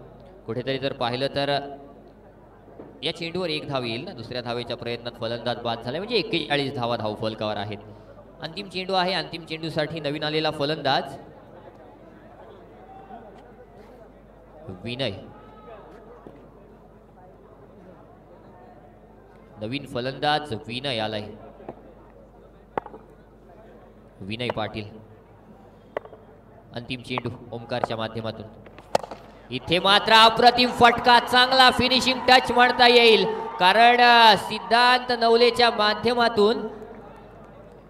कुठेतरी जर पाहिलं तर या चेंडूवर 1 धाव येईल ना. दुसऱ्या धावेच्या प्रयत्नात फलंदाज बाद झाला, म्हणजे 41 धावा धावफलकावर आहेत. अंतिम चेंडू आहे. अंतिम चेंडूसाठी नवीन आलेला फलंदाज विनय. नवीन फलंदाज विनय आलाय. विनय पाटील. अंतिम चेंडू ओमकारच्या माध्यमातून. इथे मात्र अप्रतिम फटका, चांगला फिनिशिंग टच म्हणता येईल, कारण सिद्धांत नवलेच्या माध्यमातून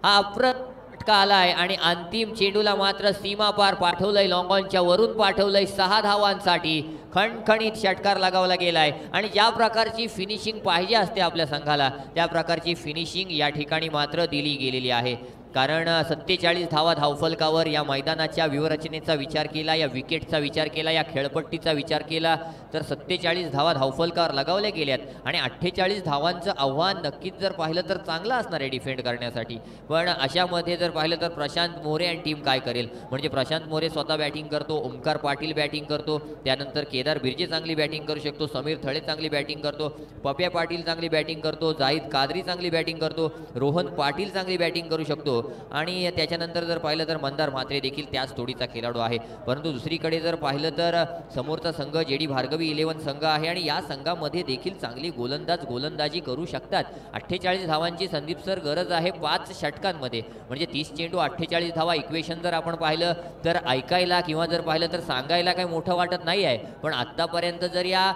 हा फटका आलाय आणि अंतिम चेंडूला मात्र सीमा पार पाठवलंय, लॉंग ऑनच्या वरून पाठवलंय. 6 धावांसाठी खणखणीत षटकार लगावला गेलाय आणि ज्या प्रकारची फिनिशिंग पाहिजे असते आपल्या संघाला त्या प्रकारची फिनिशिंग या ठिकाणी मात्र दिली गेलेली आहे. कारण 47 धावा धावफलकावर या मैदानाच्या व्यूहरचनेचा विचार केला, या विकेटचा विचार केला, या खेळपट्टीचा विचार केला तर 47 धावा धावफलकावर लगावल्या गेल्यात आणि 48 धावांचं आव्हान नक्कीच जर पाहिलं तर चांगलं असणार आहे डिफेंड करण्यासाठी. पण अशामध्ये जर पाहिलं तर प्रशांत मोरे आणि टीम काय करेल, म्हणजे प्रशांत मोरे स्वतः बॅटिंग करतो, ओमकार पाटील बॅटिंग करतो, त्यानंतर केदार बिर्जे चांगली बॅटिंग करू शकतो, समीर थळे चांगली बॅटिंग करतो, पप्या पाटील चांगली बॅटिंग करतो, जाहीद कादरी चांगली बॅटिंग करतो, रोहन पाटील चांगली बॅटिंग करू शकतो आणि त्याच्यानंतर जर पाहिलं तर मंदार म्हात्रे देखील त्याच तोडीचा खेळाडू आहे. परंतु दुसरीकडे जर पाहिलं तर समोरचा संघ जेडी भार्गवी 11 संघ आहे आणि या संघामध्ये देखील चांगली गोलंदाजी करू शकतात. 48 धावांची संदीप सर गरज आहे 5 षटकांमध्ये, म्हणजे 30 चेंडू 48 धावा. इक्वेशन जर आपण पाहिलं तर ऐकायला किंवा जर पाहिलं तर सांगायला काही मोठं वाटत नाही आहे, पण आत्तापर्यंत जर या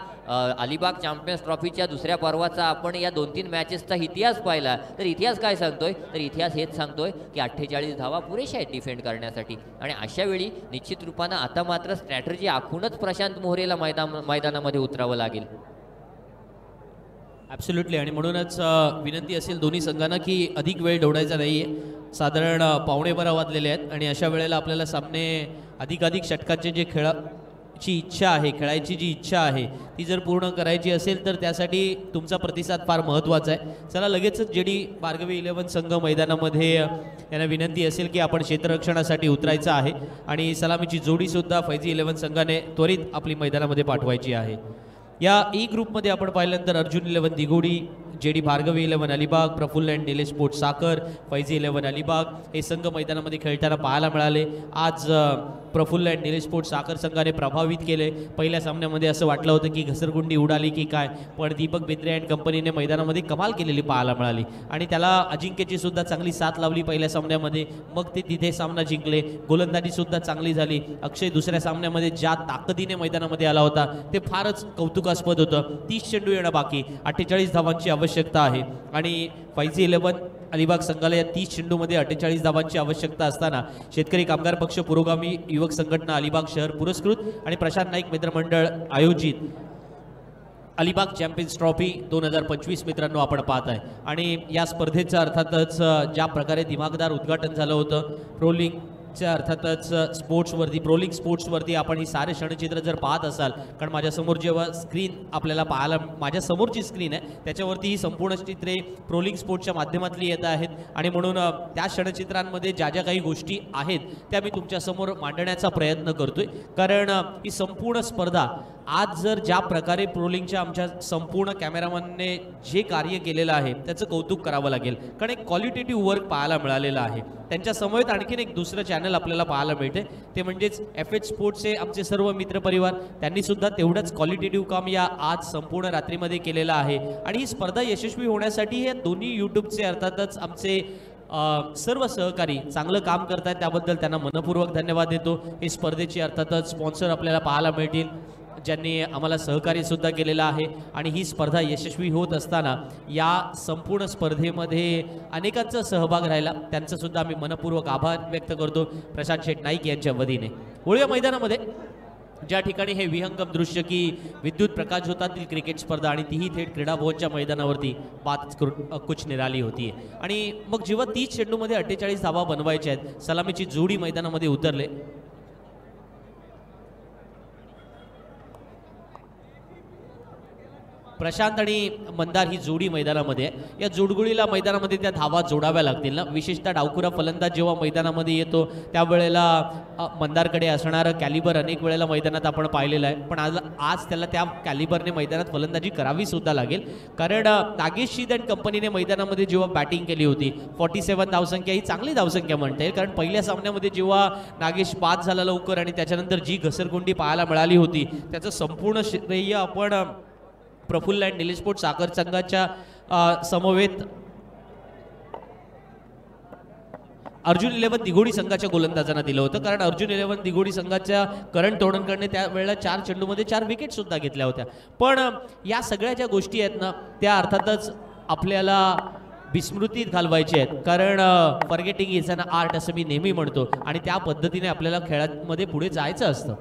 अलिबाग चॅम्पियन्स ट्रॉफीच्या दुसऱ्या पर्वाचा आपण या 2-3 मॅचेसचा इतिहास पाहिला तर इतिहास काय सांगतोय, तर इतिहास हेच सांगतोय की 48 धावा पुरेशा आहेत डिफेंड करण्यासाठी. आणि अशा वेळी निश्चित रूपानं आता मात्र स्ट्रॅटर्जी आखूनच प्रशांत मोहरेला मैदानामध्ये उतरावं लागेल. ॲब्सोल्युटली. आणि म्हणूनच विनंती असेल दोन्ही संघांना की अधिक वेळ दौडायचा नाही आहे. साधारण 11:15 वाजलेले आहेत आणि अशा वेळेला आपल्याला सामने अधिकाधिक षटकांचे जे ची इच्छा आहे, खेळायची जी इच्छा आहे ती जर पूर्ण करायची असेल तर त्यासाठी तुमचा प्रतिसाद फार महत्त्वाचा आहे. चला लगेचच जेडी भार्गवी 11 संघ मैदानामध्ये यांना विनंती असेल की आपण क्षेत्ररक्षणासाठी उतरायचं आहे आणि सलामीची जोडीसुद्धा फैजी 11 संघाने त्वरित आपली मैदानामध्ये पाठवायची आहे. या ई ग्रुपमध्ये आपण पाहिल्यानंतर अर्जुन 11 दिघोडी, JD Bhargavi 11 Alibag, Praful and Nilesh sports Sakhar, Faizi 11 Alibag हे संघ मैदानामध्ये खेळताना पाहायला मिळाले. आज प्रफुल्ल अँड निलेश स्पोर्ट्स साखर संघाने प्रभावित केले. पहिल्या सामन्यामध्ये असं वाटलं होतं की घसरगुंडी उडाली की काय, पण दीपक बिद्रे अँड कंपनीने मैदानामध्ये कमाल केलेली पाहायला मिळाली आणि त्याला अजिंक्यची सुद्धा चांगली साथ लावली पहिल्या सामन्यामध्ये. मग ते तिथे सामना जिंकले. गोलंदाजी सुद्धा चांगली झाली. अक्षय दुसऱ्या सामन्यामध्ये ज्या ताकदीने मैदानामध्ये आला होता ते फारच कौतुकास्पद होतं. 30 चेंडू येणं बाकी, 48 धावांची आवश्यकता आहे आणि फैजी 11 अलिबाग संघाला या 30 चेंडूमध्ये 48 धावांची आवश्यकता असताना शेतकरी कामगार पक्ष, पुरोगामी युवक संघटना अलिबाग शहर पुरस्कृत आणि प्रशांत नाईक मित्र मंडळ आयोजित अलिबाग चॅम्पियन्स ट्रॉफी 2025 मित्रांनो आपण पाहत आहे. आणि या स्पर्धेचं अर्थातच ज्या प्रकारे दिमागदार उद्घाटन झालं होतं प्रोलिंगच्या अर्थातच प्रोलिंग स्पोर्ट्सवरती आपण ही सारे क्षणचित्र जर पाहत असाल, कारण माझ्यासमोर जेव्हा स्क्रीन आपल्याला पाहायला, माझ्यासमोरची स्क्रीन आहे त्याच्यावरती ही संपूर्ण चित्रे प्रोलिंग स्पोर्ट्सच्या माध्यमातली येत आहेत आणि म्हणून त्या क्षणचित्रांमध्ये ज्या ज्या काही गोष्टी आहेत त्या मी तुमच्यासमोर मांडण्याचा प्रयत्न करतोय. कारण ही संपूर्ण स्पर्धा आज जर ज्या प्रकारे प्रोलिंगच्या आमच्या संपूर्ण कॅमेरामॅनने जे कार्य केलेलं आहे त्याचं कौतुक करावं लागेल, कारण एक क्वालिटेटिव्ह वर्क पाहायला मिळालेलं आहे. त्यांच्या समवेत आणखीन एक दुसरं चॅनल आपल्याला पाहायला मिळते ते म्हणजेच FH स्पोर्ट्सचे आमचे सर्व मित्रपरिवार, त्यांनी सुद्धा तेवढंच क्वालिटेटिव्ह काम या आज संपूर्ण रात्रीमध्ये केलेलं आहे. आणि ही स्पर्धा यशस्वी होण्यासाठी हे दोन्ही यूट्यूबचे अर्थातच आमचे सर्व सहकारी चांगलं काम करतात, त्याबद्दल त्यांना मनपूर्वक धन्यवाद देतो. ही स्पर्धेची अर्थातच स्पॉन्सर आपल्याला पाहायला मिळतील ज्यांनी आम्हाला सहकार्य सुद्धा केलेलं आहे. आणि ही स्पर्धा यशस्वी होत असताना या संपूर्ण स्पर्धेमध्ये अनेकांचा सहभाग राहिला, त्यांचा सुद्धा आम्ही मनपूर्वक आभार व्यक्त करतो प्रशांत शेठ नाईक यांच्या वतीने. वळूया मैदानामध्ये ज्या ठिकाणी हे विहंगम दृश्य की विद्युत प्रकाश होतातील क्रिकेट स्पर्धा आणि तीही थेट क्रीडा भवनच्या मैदानावरती बात करून कुछ निराली होती. आणि मग जेव्हा 30 चेंडूमध्ये 48 धावा बनवायच्या आहेत, सलामीची जोडी मैदानामध्ये उतरले. प्रशांत आणि मंदार ही जोडी मैदानामध्ये आहे. या जोडगोळीला मैदानामध्ये त्या धावा जोडाव्या लागतील ना. विशेषतः डावखुरा फलंदाज जेव्हा मैदानामध्ये येतो त्यावेळेला मंदारकडे असणारं कॅलिबर अनेक वेळेला मैदानात आपण पाहिलेलं आहे, पण आज त्याला त्या कॅलिबरने मैदानात फलंदाजी करावी सुद्धा लागेल. कारण नागेश शीद अँड कंपनीने मैदानामध्ये जेव्हा बॅटिंग केली होती 47 धावसंख्या ही चांगली धावसंख्या म्हणता येईल, कारण पहिल्या सामन्यामध्ये जेव्हा नागेश बाद झाला लवकर आणि त्याच्यानंतर जी घसरगुंडी पाहायला मिळाली होती त्याचं संपूर्ण श्रेय आपण प्रफुल्ल अँड निलेश स्पोर्ट्स साखर संघाच्या समवेत अर्जुन 11 दिघोडी संघाच्या गोलंदाजांना दिलं होतं. कारण अर्जुन 11 दिघोडी संघाच्या करण तोडणकरने त्यावेळेला 4 चेंडूमध्ये 4 विकेट सुद्धा घेतल्या होत्या. पण या सगळ्या ज्या गोष्टी आहेत ना त्या अर्थातच आपल्याला विस्मृतीत घालवायचे आहेत, कारण फॉरगेटिंग इज अन आर्ट असं मी नेहमी म्हणतो आणि त्या पद्धतीने आपल्याला खेळामध्ये पुढे जायचं असतं.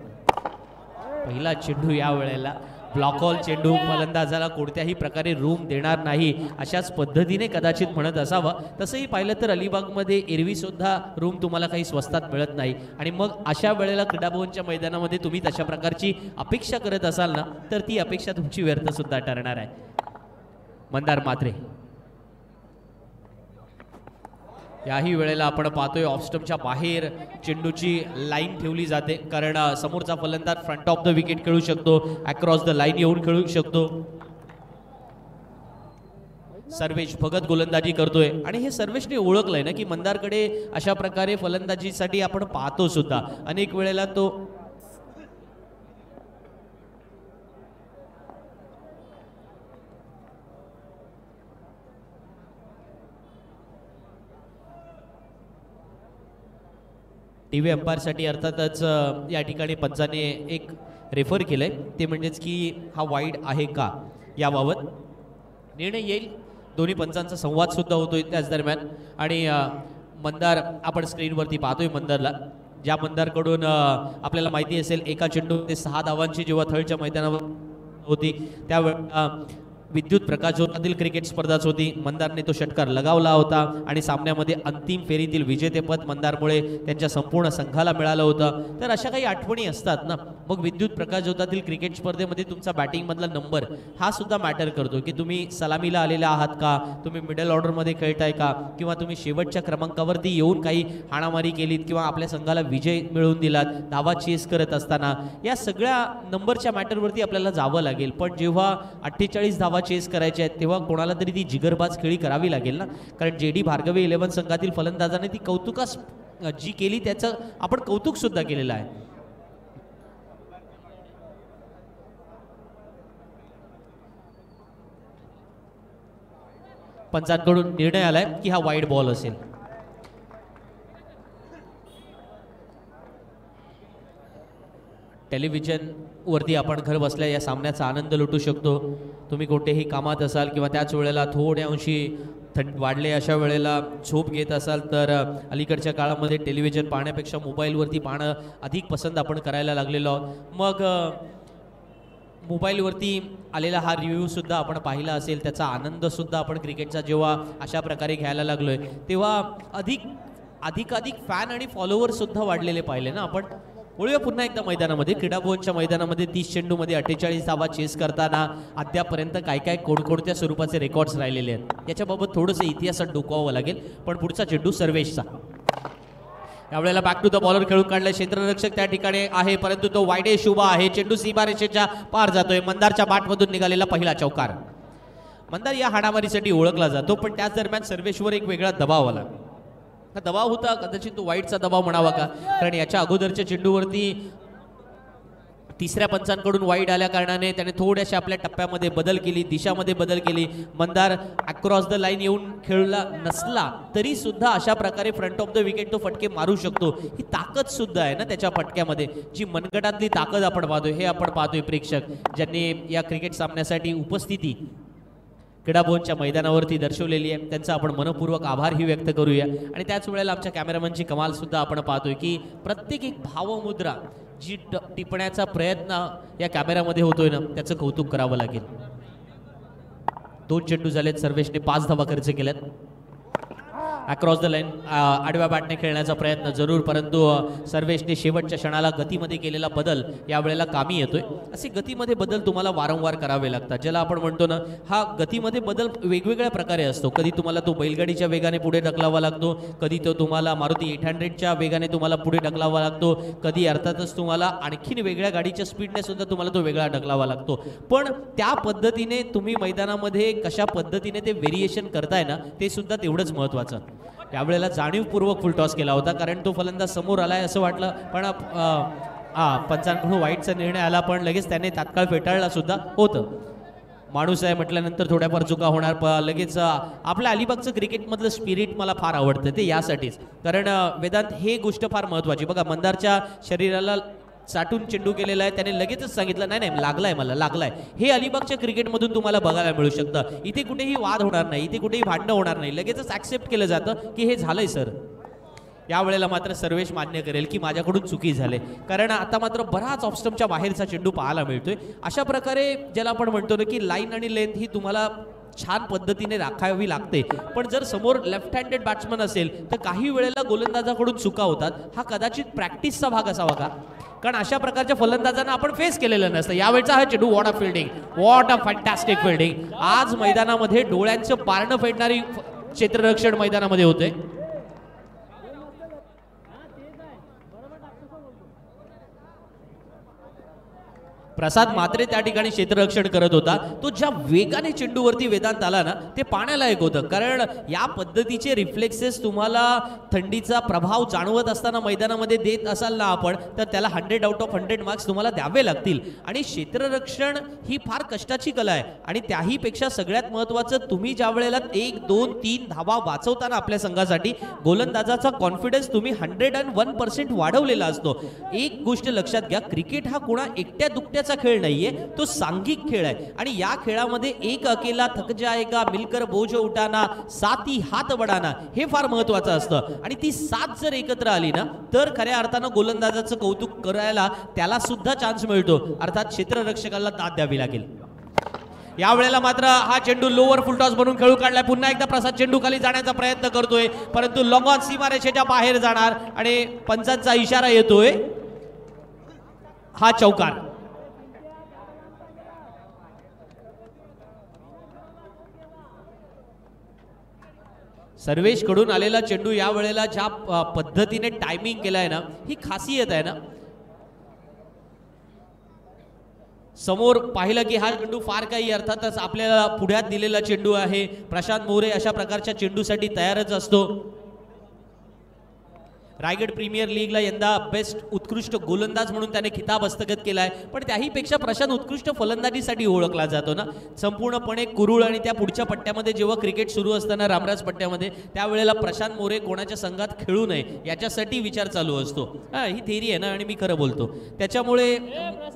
पहिला चेंडू या वेळेला ब्लॉकऑल चेंडू, फलंदाजाला कोणत्याही प्रकारे रूम देणार नाही अशाच पद्धतीने कदाचित म्हणत असावा. तसंही पाहिलं तर अलिबागमध्ये एरवी सुद्धा रूम तुम्हाला काही स्वस्तात मिळत नाही आणि मग अशा वेळेला क्रीडा भवनच्या मैदानामध्ये तुम्ही तशा प्रकारची अपेक्षा करत असाल ना तर ती अपेक्षा तुमची व्यर्थ सुद्धा ठरणार आहे. मंदार मात्रे याही वेळेला आपण पाहतोय ऑफस्टमच्या बाहेर चेंडूची लाईन ठेवली जाते, कारण समोरचा फलंदाज फ्रंट ऑफ द विकेट खेळू शकतो, अक्रॉस द लाईन येऊन खेळू शकतो. सर्वेश भगत गोलंदाजी करतोय आणि हे सर्वेशने ओळखलंय ना की मंदारकडे अशा प्रकारे फलंदाजीसाठी आपण पाहतो सुद्धा. अनेक वेळेला तो TV अंपायरसाठी अर्थातच या ठिकाणी पंचाने एक रेफर केलंय, ते म्हणजेच की हा वाईड आहे का याबाबत निर्णय येईल. दोन्ही पंचांचा संवाद सुद्धा होतोय त्याच दरम्यान. आणि मंदार आपण स्क्रीनवरती पाहतोय मंदारला, ज्या मंदारकडून आपल्याला माहिती असेल एका चेंडू ते 6 धावांची जेव्हा थळच्या मैदानावर होती त्यावेळेला विद्युत प्रकाशझोतातील क्रिकेट स्पर्धाच होती. मंदारने तो षटकार लगावला होता आणि सामन्यामध्ये अंतिम फेरीतील विजेतेपद मंदारमुळे त्यांच्या संपूर्ण संघाला मिळालं होतं. तर अशा काही आठवणी असतात ना. मग विद्युत प्रकाशझोतातील क्रिकेट स्पर्धेमध्ये तुमचा बॅटिंगमधला नंबर हा सुद्धा मॅटर करतो की तुम्ही सलामीला आलेला आहात का, तुम्ही मिडल ऑर्डरमध्ये खेळताय का, किंवा तुम्ही शेवटच्या क्रमांकावरती येऊन काही हाणामारी केलीत किंवा आपल्या संघाला विजय मिळवून दिलात धावा चेस करत असताना. या सगळ्या नंबरच्या मॅटरवरती आपल्याला जावं लागेल. पण जेव्हा 48 धावा चेस करायच्या आहेत तेव्हा कोणाला तरी ती जिगरबाज खेळी करावी लागेल ना. कारण JD भार्गवे 11 संघातील फलंदाजाने ती कौतुकास जी केली त्याचं आपण कौतुक सुद्धा केलेलं आहे. पंचांकडून निर्णय आलाय की हा वाईड बॉल असेल. टेलिव्हिजनवरती आपण घर बसल्या या सामन्याचा आनंद लुटू शकतो. तुम्ही कोणतेही कामात असाल किंवा त्याच वेळेला थोड्या अंशी थंड वाढले अशा वेळेला झोप घेत असाल तर अलीकडच्या काळामध्ये टेलिव्हिजन पाहण्यापेक्षा मोबाईलवरती पाहणं अधिक पसंत आपण करायला लागलेलो आहोत. मग मोबाईलवरती आलेला हा रिव्ह्यूसुद्धा आपण पाहिला असेल. त्याचा आनंदसुद्धा आपण क्रिकेटचा जेव्हा अशा प्रकारे घ्यायला लागलोय तेव्हा अधिक फॅन आणि फॉलोअर्ससुद्धा वाढलेले पाहिले ना आपण. वळूया पुन्हा एकदा मैदानामध्ये. क्रीडाभवनच्या मैदानामध्ये 30 चेंडूमध्ये 48 धावा चेस करताना अद्यापर्यंत काय कोणकोणत्या स्वरूपाचे रेकॉर्ड्स राहिलेले आहेत याच्याबाबत थोडंसं इतिहासात डोकावावं लागेल. पण पुढचा चेंडू सर्वेशचा. यावेळेला बॅक टू द बॉलर खेळून काढलाय. क्षेत्ररक्षक त्या ठिकाणी आहे परंतु तो वाईडे शुभा आहे. चेंडू सीमारेषेच्या पार जातोय. मंदारच्या बॅटमधून निघालेला पहिला चौकार. मंदार या हाणामारीसाठी ओळखला जातो पण त्याच दरम्यान सर्वेशवर एक वेगळा दबाव आला. हा दबाव होता कदाचित तो वाईटचा दबाव म्हणावा का, कारण याच्या अगोदरच्या चेंडूवरती तिसऱ्या पंचांकडून वाईड आल्या कारणाने त्याने थोड्याशा आपल्या टप्प्यामध्ये बदल केली, दिशामध्ये बदल केली. मंदार अक्रॉस द लाईन येऊन खेळला नसला तरी सुद्धा अशा प्रकारे फ्रंट ऑफ द विकेट तो फटके मारू शकतो. ही ताकद सुद्धा आहे ना त्याच्या फटक्यामध्ये. जी मनगटातली ताकद आपण पाहतोय हे आपण पाहतोय प्रेक्षक ज्यांनी या क्रिकेट सामन्यासाठी उपस्थिती क्रीडाभवनच्या मैदानावरती दर्शवलेली आहे. त्यांचा आपण मनपूर्वक आभारही व्यक्त करूया. आणि त्याच वेळेला आमच्या कॅमेरामॅनची कमाल सुद्धा आपण पाहतोय की प्रत्येक एक भावमुद्रा जी टिपण्याचा प्रयत्न या कॅमेरामध्ये होतोय ना त्याचं कौतुक करावं लागेल. 2 चेंडू झालेत. सर्वेशने 5 धावा खर्च केल्यात. अक्रॉस द लाईन आडव्या बॅटने खेळण्याचा प्रयत्न जरूर परंतु सर्वेशने शेवटच्या क्षणाला गतीमध्ये केलेला बदल यावेळेला कामी येतोय. असे गतीमध्ये बदल तुम्हाला वारंवार करावे लागतात. ज्याला आपण म्हणतो ना हा गतीमध्ये बदल वेगवेगळ्या प्रकारे असतो. कधी तुम्हाला तो बैलगाडीच्या वेगाने पुढे ढकलावा लागतो, कधी तो तुम्हाला मारुती 800च्या वेगाने तुम्हाला पुढे ढकलावा लागतो, कधी अर्थातच तुम्हाला आणखीन वेगळ्या गाडीच्या स्पीडने सुद्धा तुम्हाला तो वेगळा ढकलावा लागतो. पण त्या पद्धतीने तुम्ही मैदानामध्ये कशा पद्धतीने ते व्हेरिएशन करताय ना ते सुद्धा तेवढंच महत्त्वाचं. त्यावेळेला जाणीवपूर्वक फुल टॉस केला होता कारण तो फलंदाज समोर आलाय असं वाटलं पण पंचांकडून वाईटचा निर्णय आला पण लगेच त्याने तात्काळ फेटाळला सुद्धा होतं. माणूस आहे म्हटल्यानंतर थोड्याफार चुका होणार. लगेच आपल्या अलिबागचं क्रिकेटमधलं स्पिरिट मला फार आवडतं ते यासाठीच कारण वेदांत हे गोष्ट फार महत्त्वाची. बघा मंदारच्या शरीराला साठून चेंडू केलेला आहे त्याने लगेचच सांगितलं नाही लागलाय मला लागलाय. हे अलिबागच्या क्रिकेटमधून तुम्हाला बघायला मिळू शकतं. इथे कुठेही वाद होणार नाही, इथे कुठेही भांडणं होणार नाही, लगेचच ऍक्सेप्ट केलं जातं की हे झालंय सर. यावेळेला मात्र सर्वेश मान्य करेल की माझ्याकडून चुकी झाली कारण आता मात्र बराच ऑफस्टमच्या बाहेरचा चेंडू पाहायला मिळतोय. अशा प्रकारे ज्याला आपण म्हणतो ना की लाईन आणि लेंथ ही तुम्हाला छान पद्धतीने राखावी लागते. पण जर समोर लेफ्ट हँडेड बॅट्समन असेल तर काही वेळेला गोलंदाजाकडून चुका होतात. हा कदाचित प्रॅक्टिसचा भाग असावा का, कारण अशा प्रकारच्या फलंदाजांना आपण फेस केलेलं नसतं. यावेळचा हा चेंडू what a fielding, what a fantastic fielding. आज मैदानामध्ये डोळ्यांचं पारणं फेडणारी क्षेत्ररक्षण मैदानामध्ये होते. प्रसाद मात्रे त्या ठिकाणी क्षेत्ररक्षण करत होता. तो ज्या वेगाने चेंडूवरती वेदांत आला ना ते पाहण्यालायक होतं कारण या पद्धतीचे रिफ्लेक्सेस तुम्हाला थंडीचा प्रभाव जाणवत असताना मैदानामध्ये देत असाल ना आपण तर त्याला 100 आउट ऑफ 100 मार्क्स तुम्हाला द्यावे लागतील. आणि क्षेत्ररक्षण ही फार कष्टाची कला आहे आणि त्याही पेक्षा सगळ्यात महत्त्वाचं तुम्ही ज्या वेळेला 1, 2, 3 धावा वाचवताना आपल्या संघासाठी गोलंदाजाचा कॉन्फिडन्स तुम्ही 101% वाढवलेला असतो. एक गोष्ट लक्षात घ्या, क्रिकेट हा कोणा एकट्या दुकट्याचा खेळ नाहीये, तो सांघिक खेळ आहे. आणि या खेळामध्ये एक अकेला थक जाएगा मिलकर बोझ उठाना साथी हात बढाना हे फार महत्त्वाचं असतं. आणि ती साथ जर एकत्र आली ना तर खऱ्या अर्थानं गोलंदाजाचं कौतुक करायला त्याला सुद्धा चान्स मिळतो. अर्थात क्षेत्ररक्षकाला दाद द्यावी लागेल. यावेळेला मात्र हा चेंडू लोअर फुलटॉस बनून खेळू काढलाय. पुन्हा एकदा प्रसाद चेंडू खाली जाण्याचा प्रयत्न करतोय, परंतु लॉंग ऑन सीमारेषेच्या बाहेर जाणार आणि पंचांचा इशारा येतोय. हा चौकार. सर्वेश कडून आलेला चेंडू या वेळेला ज्या पद्धतीने टायमिंग केलाय ना, ही खासियत आहे ना. समोर पाहिलं की हा चेंडू फार काही अर्थातच आपल्याला पुढ्यात दिलेला चेंडू आहे. प्रशांत मोरे अशा प्रकारच्या चेंडूसाठी तयारच असतो. रायगड प्रीमियर लीगला यंदा बेस्ट उत्कृष्ट गोलंदाज म्हणून त्याने खिताब हस्तगत केलाय. पण त्याहीपेक्षा प्रशांत उत्कृष्ट फलंदाजीसाठी ओळखला जातो ना. संपूर्णपणे कुरुळ आणि त्या पुढच्या पट्ट्यामध्ये जेव्हा क्रिकेट सुरू असताना रामराज पट्ट्यामध्ये त्यावेळेला प्रशांत मोरे कोणाच्या संघात खेळू नये याच्यासाठी विचार चालू असतो. ही थेरी आहे ना आणि मी खरं बोलतो, त्याच्यामुळे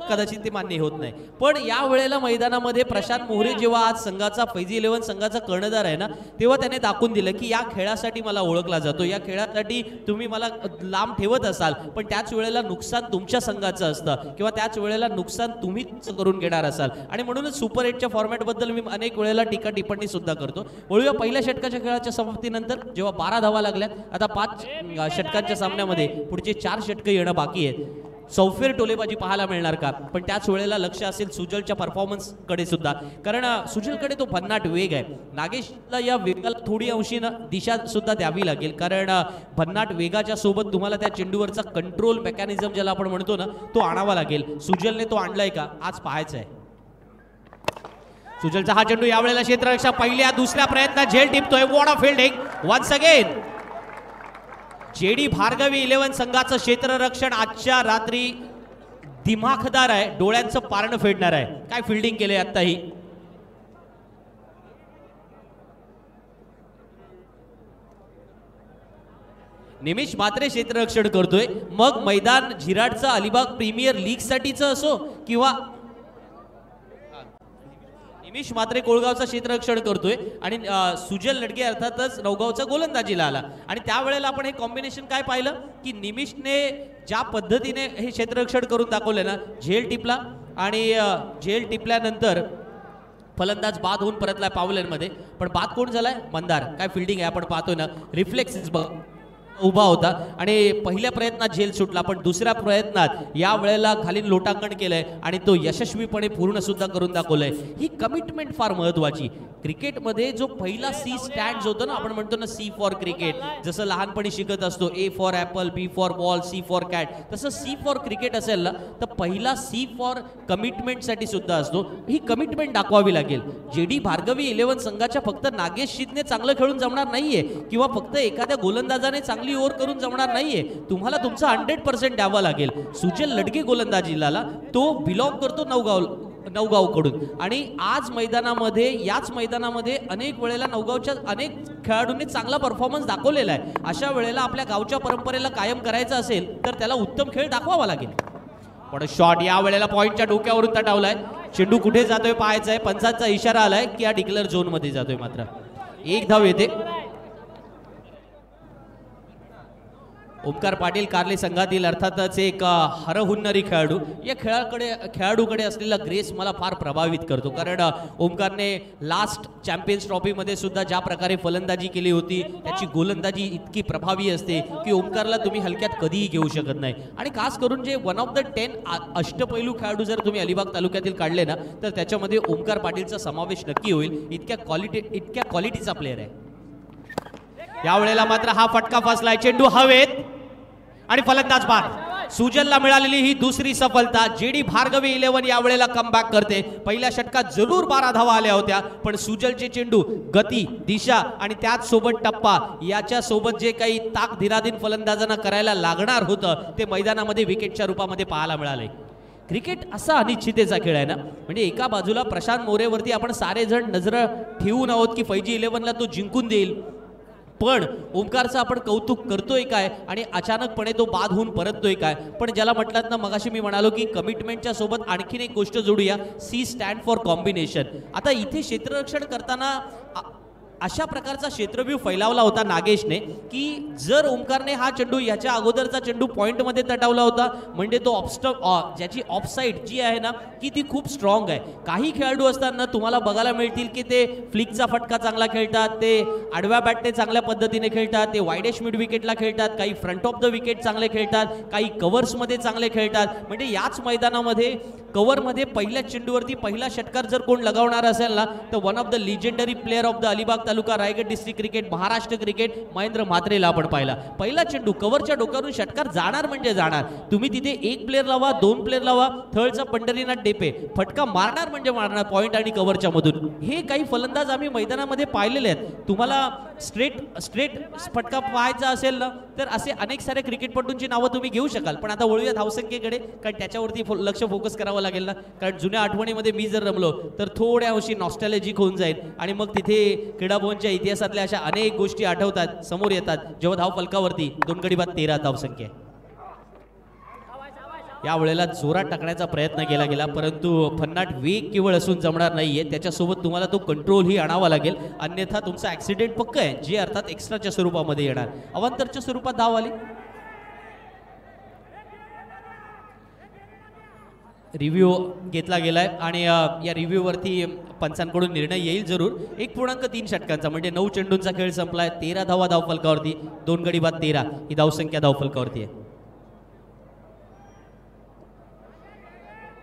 कदाचित ते मान्य होत नाही. पण या वेळेला मैदानामध्ये प्रशांत मोरे जेव्हा आज संघाचा फैजी 11 संघाचा कर्णधार आहे ना, तेव्हा त्याने दाखवून दिलं की या खेळासाठी मला ओळखला जातो. या खेळासाठी तुम्ही मला लांब ठेवत असाल, पण त्याच वेळेला नुकसान तुमच्या संघाचं असतं किंवा त्याच वेळेला नुकसान तुम्हीच करून घेणार असाल. आणि म्हणूनच सुपर 8च्या फॉर्मॅटबद्दल मी अनेक वेळेला टीका टिप्पणी सुद्धा करतो. वळूया पहिल्या षटकाच्या खेळाच्या समाप्तीनंतर, जेव्हा 12 धावा लागल्या. आता 5 षटकांच्या सामन्यामध्ये पुढचे 4 षटकं येणं बाकी आहेत. सौफेर टोलेबाजी पाहायला मिळणार का? पण त्याच वेळेला लक्ष असेल सुजलच्या परफॉर्मन्स कडे सुद्धा, कारण सुजलकडे तो भन्नाट वेग आहे. नागेशला या वेगाला थोडी अंशी दिशा सुद्धा द्यावी लागेल, कारण भन्नाट वेगाच्या सोबत तुम्हाला त्या चेंडूवरचा कंट्रोल मेकॅनिझम ज्याला आपण म्हणतो ना, तो आणावा लागेल. सुजलने तो आणलाय का? आज पाहायचं आहे. सुजलचा हा चेंडू यावेळेला क्षेत्ररक्षक पहिल्या दुसऱ्या प्रयत्नात झेल टिपतोय. What a fielding once again. JD Bhargavi 11 संघाचं क्षेत्ररक्षण आजच्या रात्री दिमाखदार आहे, डोळ्यांचं पारणं फेडणार आहे. काय फिल्डिंग केले आताही. निमिष मात्रे क्षेत्ररक्षण करतोय. मग मैदान झिराडचं अलिबाग प्रीमियर लीग साठीचं असो किंवा निमिष मात्रे कोळगावचा क्षेत्ररक्षण करतोय आणि सुजल लडगे अर्थातच नवगावचा गोलंदाजीला आला. आणि त्यावेळेला आपण हे कॉम्बिनेशन काय पाहिलं की निमिषने ज्या पद्धतीने हे क्षेत्ररक्षण करून दाखवलं ना, झेल टिपला आणि झेल टिपल्यानंतर फलंदाज बाद होऊन परतलाय पावलेमध्ये. पण बाद कोण झालाय? मंदार. काय फिल्डिंग आहे आपण पाहतोय ना. रिफ्लेक्सेस बघ उभा होता आणि पहिल्या प्रयत्नात झेल सुटला, पण दुसऱ्या प्रयत्नात या वेळेला खाली लोटांकन केलंय आणि तो यशस्वीपणे पूर्ण सुद्धा करून दाखवलंय. ही कमिटमेंट फार महत्वाची. क्रिकेटमध्ये जो पहिला सी स्टँड्स होतो ना, आपण म्हणतो ना सी फॉर क्रिकेट, जसं लहानपणी शिकत असतो A for apple, B for ball, C for cat, तसं सी फॉर क्रिकेट असेल ना, तर पहिला सी फॉर कमिटमेंटसाठी सुद्धा असतो. ही कमिटमेंट दाखवावी लागेल. जेडी भार्गवी 11 संघाच्या फक्त नागेश शिदने चांगलं खेळून जमणार नाहीये किंवा फक्त एखाद्या गोलंदाजाने चांगली ओव्हर करून जमणार नाहीये. तुम्हाला तुमचं 100% द्यावं लागेल. सुजल लडगे गोलंदाजीला तो बिलॉंग करतो नवगावकडून आणि आज मैदानामध्ये याच मैदानामध्ये अनेक वेळेला नवगावच्या अनेक खेळाडूंनी चांगला परफॉर्मन्स दाखवलेला आहे. अशा वेळेला आपल्या गावच्या परंपरेला कायम करायचं असेल तर त्याला उत्तम खेळ दाखवावा लागेल. पण शॉट या वेळेला पॉइंटच्या डोक्यावरून तटावलाय. चेंडू कुठे जातोय पाहायचा आहे. पंचांचा इशारा आलाय की या डिक्लेअर झोन मध्ये जातोय. मात्र एक धाव येते. ओमकार पाटील कारले संघातील अर्थातच एक हरहुन्नरी खेळाडू. या खेळाडूकडे असलेला ग्रेस मला फार प्रभावित करतो, कारण ओमकारने लास्ट चॅम्पियन्स ट्रॉफीमध्ये सुद्धा ज्या प्रकारे फलंदाजी केली होती, त्याची गोलंदाजी इतकी प्रभावी असते की ओमकारला तुम्ही हलक्यात कधीही घेऊ शकत नाही. आणि खास करून जे 1 ऑफ द 10 अष्टपैलू खेळाडू जर तुम्ही अलिबाग तालुक्यातील काढले ना, तर त्याच्यामध्ये ओमकार पाटीलचा समावेश नक्की होईल. इतक्या क्वालिटीचा प्लेअर आहे. यावेळेला मात्र हा फटका फसलाय. चेंडू हवेत आणि फलंदाज बाद. सुजलला मिळालेली ही दुसरी सफलता. जेडी भार्गवी 11 यावेळेला कमबॅक करते. पहिल्या षटकात जरूर 12 धावा आल्या होत्या, पण सुजलचे चेंडू, गती, दिशा आणि त्याच सोबत टप्पा याच्या सोबत जे काही ताक धीराधीन फलंदाजांना करायला लागणार होतं ते मैदानामध्ये विकेटच्या रूपामध्ये पाहायला मिळाले. क्रिकेट असा अनिश्चितेचा खेळ आहे ना, म्हणजे एका बाजूला प्रशांत मोरेवरती आपण सारे जण नजर ठेवून आहोत की फैजी 11ला तो जिंकून देईल, पण ओमकारचं आपण कौतुक करतोय काय आणि अचानकपणे तो बाद होऊन परततोय काय. पण ज्याला म्हटलात ना मगाशी मी म्हणालो की कमिटमेंटच्या सोबत आणखीन एक गोष्ट जोडूया, सी स्टँड फॉर कॉम्बिनेशन. आता इथे क्षेत्ररक्षण करताना अशा प्रकारचा क्षेत्रव्यूह फैलावला होता नागेशने की जर ओमकारने हा चेंडू याच्या अगोदरचा चेंडू पॉईंटमध्ये तटावला होता म्हणजे तो ज्याची ऑफ साईड जी आहे ना की ती खूप स्ट्रॉंग आहे. काही खेळाडू असताना तुम्हाला बघायला मिळतील की ते फ्लिकचा फटका चांगला खेळतात, ते आडव्या बॅटने चांगल्या पद्धतीने खेळतात, ते वाईडेश मिड विकेटला खेळतात, काही फ्रंट ऑफ द विकेट चांगले खेळतात, काही कव्हर्समध्ये चांगले खेळतात. म्हणजे याच मैदानामध्ये कव्हरमध्ये पहिल्या चेंडूवरती पहिला षटकार जर कोण लगावणार असेल ना तर one of the legendary player of the Alibag taluka Raigad district cricket Maharashtra cricket Mahendra म्हात्रेला आपण पाहिला. पहिला चेंडू कव्हरच्या डोक्यावरून षटकार जाणार म्हणजे जाणार. तुम्ही तिथे एक प्लेअर लावा, दोन प्लेअर लावा, थर्डचा पंढरीनाथ डेपे फटका मारणार म्हणजे मारणार पॉईंट आणि कव्हरच्या मधून. हे काही फलंदाज आम्ही मैदानामध्ये पाहिलेले आहेत. तुम्हाला स्ट्रेट फटका पाहायचा असेल ना तर असे अनेक सारे क्रिकेटपटूंची नावं तुम्ही घेऊ शकाल. पण आता वळूया धावसंख्येकडे, कारण त्याच्यावरती लक्ष फोकस करावं लागेल ना. कारण जुन्या आठवणीमध्ये मी जर रमलो तर थोड्या अंशी नॉस्टॅल्जिक होऊन जाईल आणि मग तिथे क्रीडा भवनच्या इतिहासातल्या अशा अनेक गोष्टी आठवतात, समोर येतात जेव्हा धाव फलकावरती 2 गडी बाद 13 धावसंख्या. या वेळेला जोरात टाकण्याचा प्रयत्न केला गेला परंतु फन्नाट वेग केवळ असून जमणार नाहीये, त्याच्यासोबत तुम्हाला तो कंट्रोल ही आणावा लागेल, अन्यथा तुमचा ऍक्सिडेंट पक्का आहे, जे अर्थात एक्स्ट्राच्या स्वरूपामध्ये येणार. अवांतरच्या स्वरूपात धाव आली. रिव्ह्यू घेतला गेलाय आणि या रिव्ह्यूवरती पंचांकडून निर्णय येईल जरूर. 1.3 षटकांचा म्हणजे 9 चेंडूंचा खेळ संपलाय. 13 धावा धावफलकावरती, 2 गडी बाद 13 ही धावसंख्या धावफलकावरती आहे.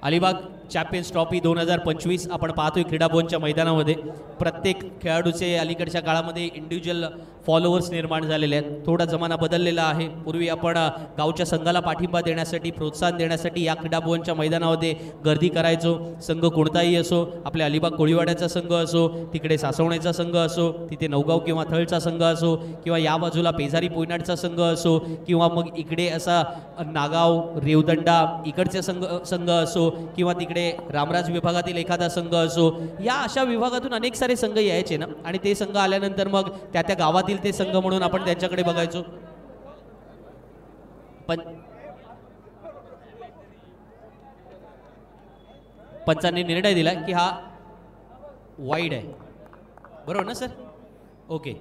अलिबाग चॅम्पियन्स ट्रॉफी 2025 आपण पाहतोय क्रीडा भवनच्या मैदानामध्ये. प्रत्येक खेळाडूचे अलीकडच्या काळामध्ये इंडिव्हिज्युअल फॉलोअर्स निर्माण झालेले आहेत. थोडा जमाना बदललेला आहे. पूर्वी आपण गावच्या संघाला पाठिंबा देण्यासाठी, प्रोत्साहन देण्यासाठी या क्रीडा भवनच्या मैदानामध्ये गर्दी करायचो. संघ कोणताही असो, आपल्या अलिबाग कोळीवाड्याचा संघ असो, तिकडे सासवण्याचा संघ असो, तिथे नवगाव किंवा थळचा संघ असो, किंवा या बाजूला पेजारी पोयनाडचा संघ असो, किंवा मग इकडे असा नागाव रेवदंडा इकडचे संघ असो, किंवा तिकडे रामराज विभागातील एखादा संघ असो, या अशा विभागातून अनेक सारे संघ यायचे ना. आणि ते संघ आल्यानंतर मग त्या गावातील ते संघ म्हणून आपण त्यांच्याकडे बघायचो. पण पंचांनी निर्णय दिला की हा वाईड आहे, बरोबर ना सर? ओके.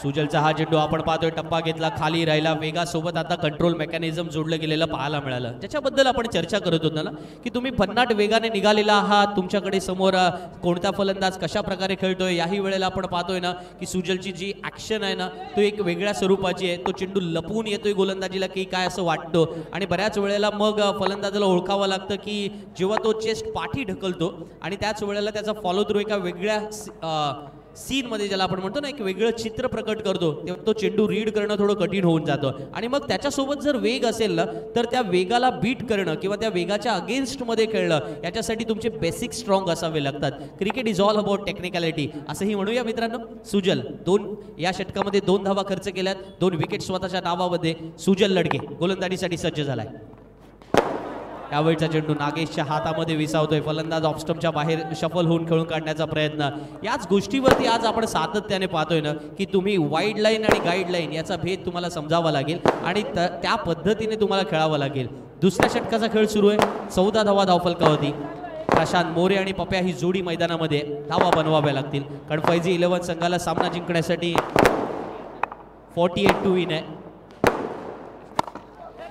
सुजलचा हा चेंडू आपण पाहतोय टप्पा घेतला, खाली राहिला, वेगासोबत आता कंट्रोल मेकॅनिझम जोडलं गेलेलं पाहायला मिळालं. ज्याच्याबद्दल आपण चर्चा करत होतो ना की तुम्ही भन्नाट वेगाने निघालेला आहात, तुमच्याकडे समोर कोणता फलंदाज कशा प्रकारे खेळतोय. याही वेळेला आपण पाहतोय ना की सुजलची जी ॲक्शन आहे ना तो एक वेगळ्या स्वरूपाची आहे. तो चेंडू लपवून येतोय गोलंदाजीला की काय असं वाटतं आणि बऱ्याच वेळेला मग फलंदाजाला ओळखावं लागतं की जेव्हा तो चेस्ट पाठी ढकलतो आणि त्याच वेळेला त्याचा फॉलो थ्रू एका वेगळ्या सीनमध्ये ज्याला आपण म्हणतो ना एक वेगळं चित्र प्रकट करतो, तेव्हा तो चेंडू रीड करणं थोडं कठीण होऊन जातं. आणि मग त्याच्यासोबत जर वेग असेल ना तर त्या वेगाला बीट करणं किंवा त्या वेगाच्या अगेन्स्टमध्ये खेळणं याच्यासाठी तुमचे बेसिक स्ट्रॉंग असावे लागतात. Cricket is all about technicality असंही म्हणूया मित्रांनो. सुजल या षटकामध्ये 2 धावा खर्च केल्यात, 2 विकेट स्वतःच्या नावामध्ये. सुजल लडके गोलंदाजीसाठी सज्ज झालाय. यावेळचा चेंडू नागेशच्या हातामध्ये विसावतोय. फलंदाज ऑफस्टम्पच्या बाहेर शफल होऊन खेळून काढण्याचा प्रयत्न. याच गोष्टीवरती आज आपण सातत्याने पाहतोय ना की तुम्ही वाईड लाईन आणि गाईड लाईन याचा भेद तुम्हाला समजावा लागेल आणि त्या पद्धतीने तुम्हाला खेळावं लागेल. दुसऱ्या षटकाचा खेळ सुरू आहे. 14 धावा धावफलकावरती. प्रशांत मोरे आणि पप्या ही जोडी मैदानामध्ये धावा बनवाव्या लागतील, कारण फैजी 11 संघाला सामना जिंकण्यासाठी 48 टू विन आहे.